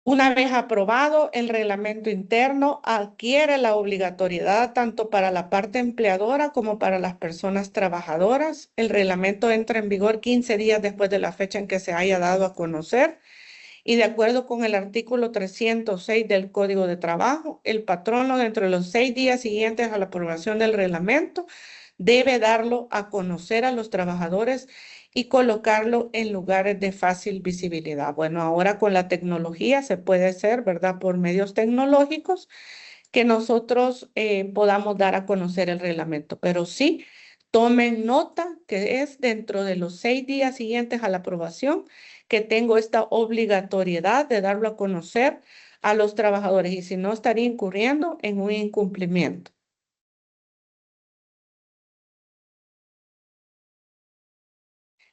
Una vez aprobado, el reglamento interno adquiere la obligatoriedad tanto para la parte empleadora como para las personas trabajadoras. El reglamento entra en vigor 15 días después de la fecha en que se haya dado a conocer y de acuerdo con el artículo 306 del Código de Trabajo, el patrono dentro de los 6 días siguientes a la aprobación del reglamento debe darlo a conocer a los trabajadores y colocarlo en lugares de fácil visibilidad. Bueno, ahora con la tecnología se puede hacer, ¿verdad? Por medios tecnológicos que nosotros podamos dar a conocer el reglamento. Pero sí, tomen nota que es dentro de los 6 días siguientes a la aprobación que tengo esta obligatoriedad de darlo a conocer a los trabajadores y si no estaría incurriendo en un incumplimiento.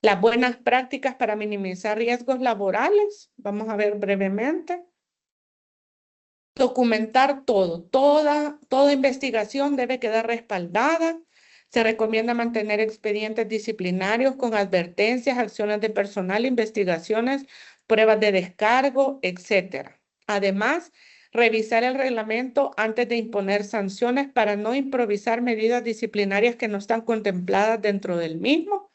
Las buenas prácticas para minimizar riesgos laborales, vamos a ver brevemente. Documentar todo, toda investigación debe quedar respaldada. Se recomienda mantener expedientes disciplinarios con advertencias, acciones de personal, investigaciones, pruebas de descargo, etcétera. Además, revisar el reglamento antes de imponer sanciones para no improvisar medidas disciplinarias que no están contempladas dentro del mismo.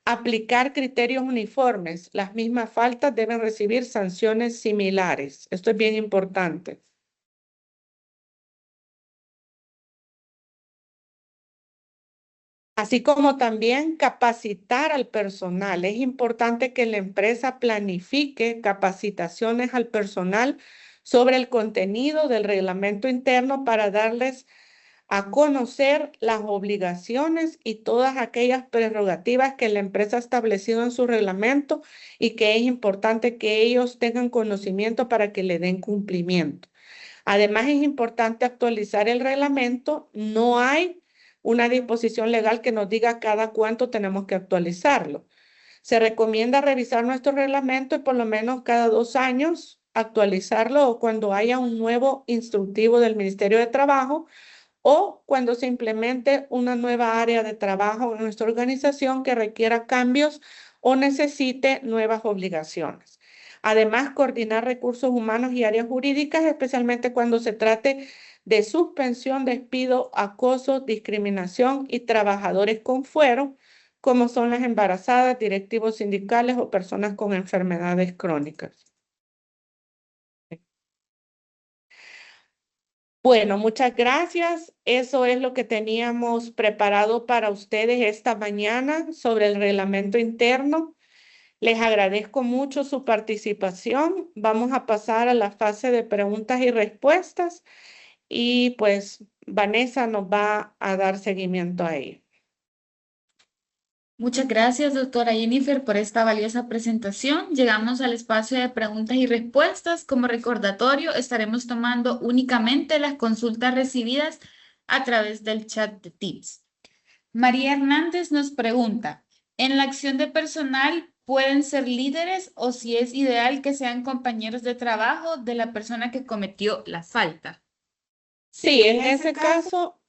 Aplicar criterios uniformes. Las mismas faltas deben recibir sanciones similares. Esto es bien importante. Así como también capacitar al personal. Es importante que la empresa planifique capacitaciones al personal sobre el contenido del reglamento interno para darles a conocer las obligaciones y todas aquellas prerrogativas que la empresa ha establecido en su reglamento y que es importante que ellos tengan conocimiento para que le den cumplimiento. Además, es importante actualizar el reglamento. No hay una disposición legal que nos diga cada cuánto tenemos que actualizarlo. Se recomienda revisar nuestro reglamento y por lo menos cada 2 años actualizarlo o cuando haya un nuevo instructivo del Ministerio de Trabajo o cuando se implemente una nueva área de trabajo en nuestra organización que requiera cambios o necesite nuevas obligaciones. Además, coordinar recursos humanos y áreas jurídicas, especialmente cuando se trate de suspensión, despido, acoso, discriminación y trabajadores con fuero, como son las embarazadas, directivos sindicales o personas con enfermedades crónicas. Bueno, muchas gracias. Eso es lo que teníamos preparado para ustedes esta mañana sobre el reglamento interno. Les agradezco mucho su participación. Vamos a pasar a la fase de preguntas y respuestas y pues Vanessa nos va a dar seguimiento a ello. Muchas gracias, doctora Jennifer, por esta valiosa presentación. Llegamos al espacio de preguntas y respuestas. Como recordatorio, estaremos tomando únicamente las consultas recibidas a través del chat de Teams. María Hernández nos pregunta, ¿en la acción de personal pueden ser líderes o si es ideal que sean compañeros de trabajo de la persona que cometió la falta? Sí, en ese caso,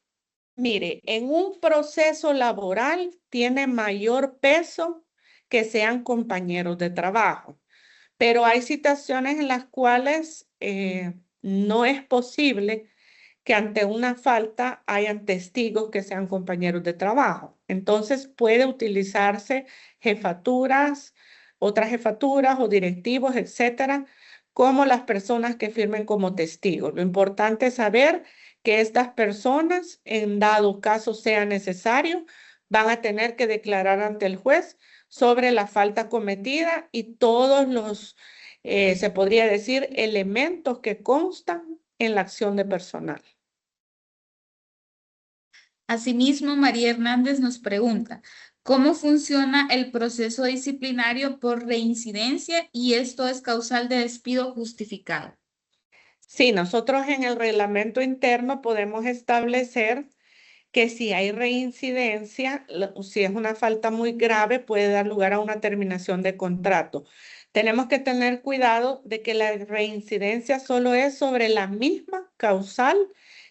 mire, en un proceso laboral tiene mayor peso que sean compañeros de trabajo, pero hay situaciones en las cuales no es posible que ante una falta hayan testigos que sean compañeros de trabajo. Entonces puede utilizarse jefaturas, otras jefaturas o directivos, etcétera, como las personas que firmen como testigos. Lo importante es saber que estas personas, en dado caso sea necesario, van a tener que declarar ante el juez sobre la falta cometida y todos los, se podría decir, elementos que constan en la acción de personal. Asimismo, María Hernández nos pregunta, ¿cómo funciona el proceso disciplinario por reincidencia y esto es causal de despido justificado? Sí, nosotros en el reglamento interno podemos establecer que si hay reincidencia, si es una falta muy grave, puede dar lugar a una terminación de contrato. Tenemos que tener cuidado de que la reincidencia solo es sobre la misma causal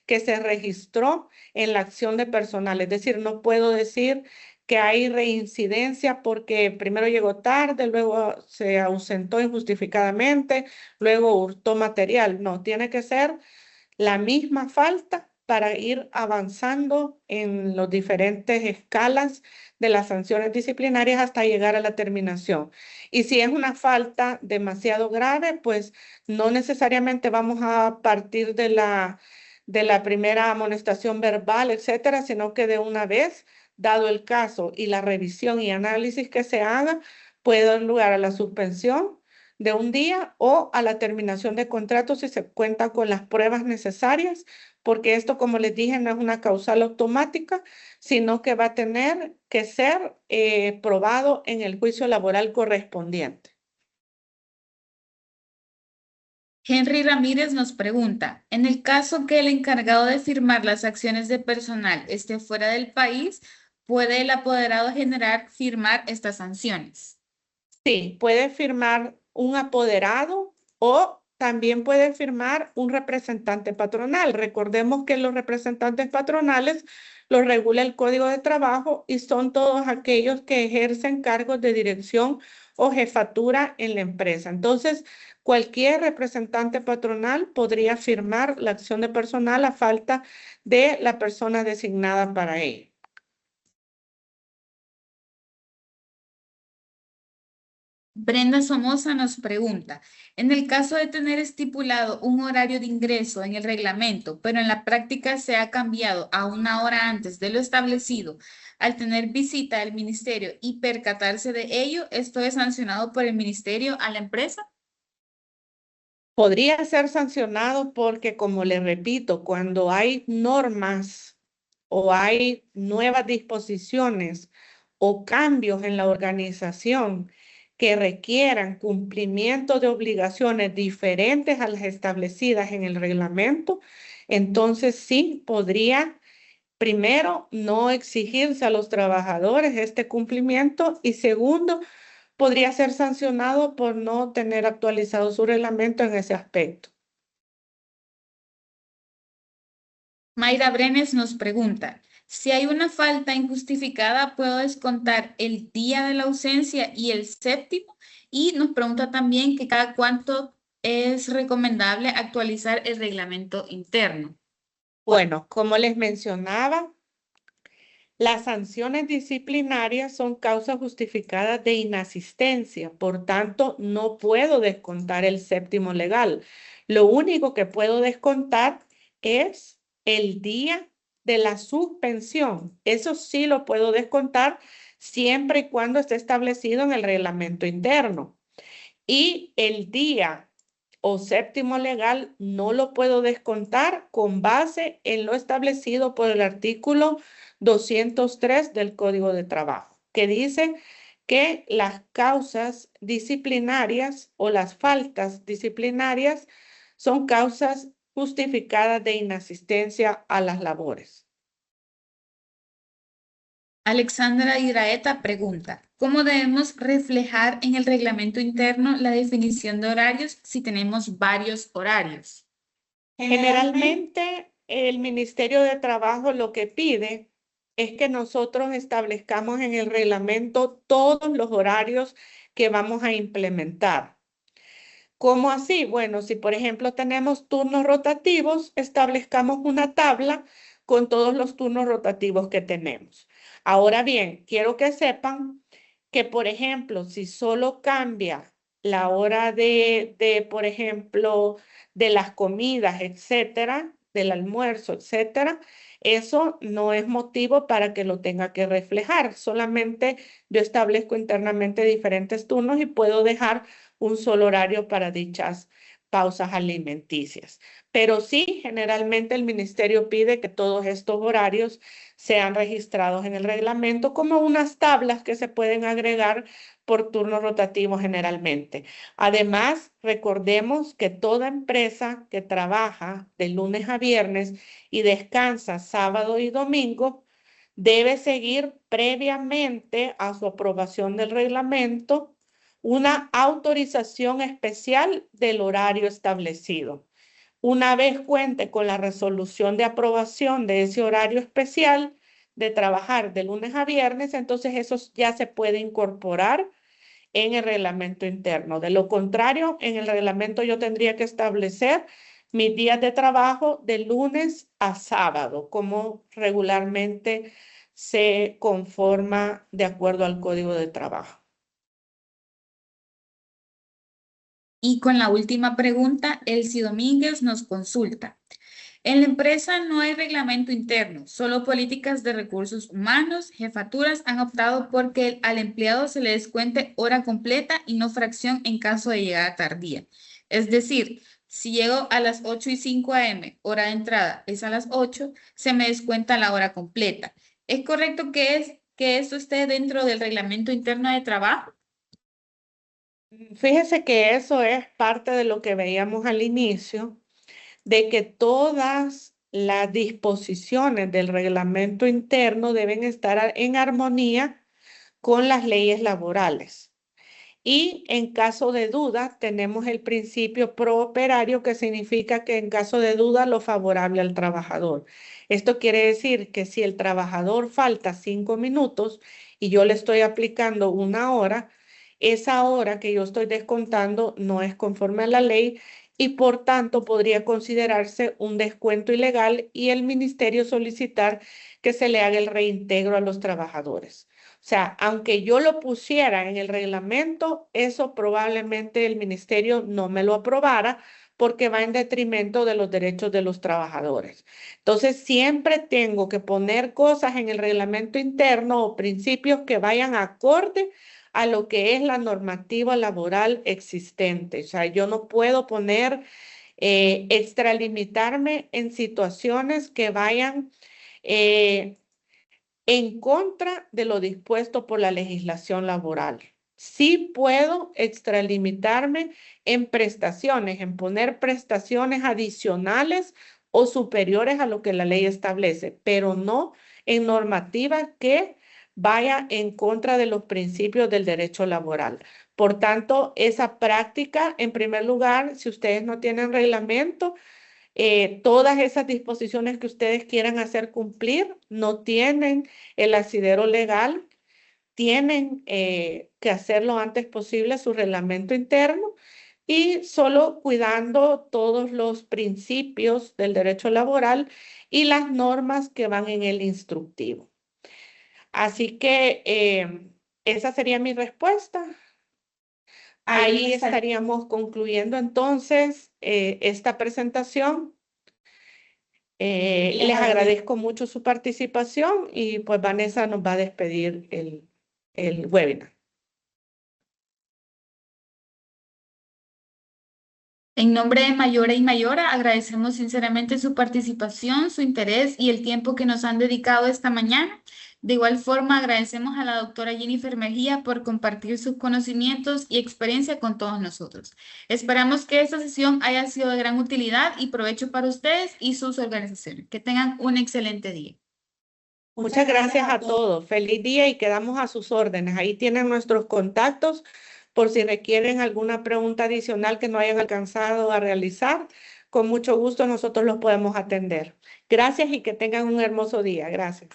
que se registró en la acción de personal. Es decir, no puedo decir que hay reincidencia porque primero llegó tarde, luego se ausentó injustificadamente, luego hurtó material. No, tiene que ser la misma falta para ir avanzando en las diferentes escalas de las sanciones disciplinarias hasta llegar a la terminación. Y si es una falta demasiado grave, pues no necesariamente vamos a partir de la primera amonestación verbal, etcétera, sino que de una vez, dado el caso y la revisión y análisis que se haga, puede dar lugar a la suspensión de un día o a la terminación de contrato si se cuenta con las pruebas necesarias, porque esto, como les dije, no es una causal automática, sino que va a tener que ser probado en el juicio laboral correspondiente. Henry Ramírez nos pregunta, en el caso que el encargado de firmar las acciones de personal esté fuera del país, ¿puede el apoderado general firmar estas sanciones? Sí, puede firmar un apoderado o también puede firmar un representante patronal. Recordemos que los representantes patronales los regula el Código de Trabajo y son todos aquellos que ejercen cargos de dirección o jefatura en la empresa. Entonces, cualquier representante patronal podría firmar la acción de personal a falta de la persona designada para ello. Brenda Somoza nos pregunta, en el caso de tener estipulado un horario de ingreso en el reglamento, pero en la práctica se ha cambiado a una hora antes de lo establecido, al tener visita del ministerio y percatarse de ello, ¿esto es sancionado por el ministerio a la empresa? Podría ser sancionado porque, como le repito, cuando hay normas o hay nuevas disposiciones o cambios en la organización que requieran cumplimiento de obligaciones diferentes a las establecidas en el reglamento, entonces sí podría, primero, no exigirse a los trabajadores este cumplimiento y segundo, podría ser sancionado por no tener actualizado su reglamento en ese aspecto. Mayra Brenes nos pregunta, si hay una falta injustificada, ¿puedo descontar el día de la ausencia y el séptimo? Y nos pregunta también que cada cuánto es recomendable actualizar el reglamento interno. Bueno, como les mencionaba, las sanciones disciplinarias son causas justificadas de inasistencia, por tanto, no puedo descontar el séptimo legal. Lo único que puedo descontar es el día de la suspensión. Eso sí lo puedo descontar siempre y cuando esté establecido en el reglamento interno. Y el día o séptimo legal no lo puedo descontar con base en lo establecido por el artículo 203 del Código de Trabajo, que dice que las causas disciplinarias o las faltas disciplinarias son causas justificadas de inasistencia a las labores. Alexandra Iraeta pregunta, ¿cómo debemos reflejar en el reglamento interno la definición de horarios si tenemos varios horarios? Generalmente, el Ministerio de Trabajo lo que pide es que nosotros establezcamos en el reglamento todos los horarios que vamos a implementar. ¿Cómo así? Bueno, si por ejemplo tenemos turnos rotativos, establezcamos una tabla con todos los turnos rotativos que tenemos. Ahora bien, quiero que sepan que, por ejemplo, si solo cambia la hora por ejemplo, de las comidas, etcétera, del almuerzo, etcétera, eso no es motivo para que lo tenga que reflejar. Solamente yo establezco internamente diferentes turnos y puedo dejar un solo horario para dichas pausas alimenticias. Pero sí, generalmente el ministerio pide que todos estos horarios sean registrados en el reglamento como unas tablas que se pueden agregar por turno rotativo generalmente. Además, recordemos que toda empresa que trabaja de lunes a viernes y descansa sábado y domingo debe seguir previamente a su aprobación del reglamento una autorización especial del horario establecido. Una vez cuente con la resolución de aprobación de ese horario especial, de trabajar de lunes a viernes, entonces eso ya se puede incorporar en el reglamento interno. De lo contrario, en el reglamento yo tendría que establecer mis días de trabajo de lunes a sábado, como regularmente se conforma de acuerdo al Código de Trabajo. Y con la última pregunta, Elsie Domínguez nos consulta. En la empresa no hay reglamento interno, solo políticas de recursos humanos. Jefaturas han optado por que al empleado se le descuente hora completa y no fracción en caso de llegada tardía. Es decir, si llego a las 8:05 a.m., hora de entrada es a las 8, se me descuenta la hora completa. ¿Es correcto que esto esté dentro del reglamento interno de trabajo? Fíjese que eso es parte de lo que veíamos al inicio, de que todas las disposiciones del reglamento interno deben estar en armonía con las leyes laborales. Y en caso de duda, tenemos el principio pro operario, que significa que en caso de duda, lo favorable al trabajador. Esto quiere decir que si el trabajador falta 5 minutos y yo le estoy aplicando 1 hora, esa hora que yo estoy descontando no es conforme a la ley y por tanto podría considerarse un descuento ilegal y el ministerio solicitar que se le haga el reintegro a los trabajadores. O sea, aunque yo lo pusiera en el reglamento, eso probablemente el ministerio no me lo aprobara porque va en detrimento de los derechos de los trabajadores. Entonces, siempre tengo que poner cosas en el reglamento interno o principios que vayan acorde a lo que es la normativa laboral existente. O sea, yo no puedo poner, extralimitarme en situaciones que vayan en contra de lo dispuesto por la legislación laboral. Sí puedo extralimitarme en prestaciones, en poner prestaciones adicionales o superiores a lo que la ley establece, pero no en normativa que vaya en contra de los principios del derecho laboral. Por tanto, esa práctica, en primer lugar, si ustedes no tienen reglamento, todas esas disposiciones que ustedes quieran hacer cumplir no tienen el asidero legal, tienen que hacer lo antes posible su reglamento interno y solo cuidando todos los principios del derecho laboral y las normas que van en el instructivo. Así que esa sería mi respuesta. Ahí estaríamos concluyendo entonces esta presentación. Les agradezco mucho su participación y pues Vanessa nos va a despedir el webinar. En nombre de Mayora y Mayora, agradecemos sinceramente su participación, su interés y el tiempo que nos han dedicado esta mañana. De igual forma, agradecemos a la doctora Jennifer Mejía por compartir sus conocimientos y experiencia con todos nosotros. Esperamos que esta sesión haya sido de gran utilidad y provecho para ustedes y sus organizaciones. Que tengan un excelente día. Muchas gracias a todos. Feliz día y quedamos a sus órdenes. Ahí tienen nuestros contactos por si requieren alguna pregunta adicional que no hayan alcanzado a realizar. Con mucho gusto nosotros los podemos atender. Gracias y que tengan un hermoso día. Gracias.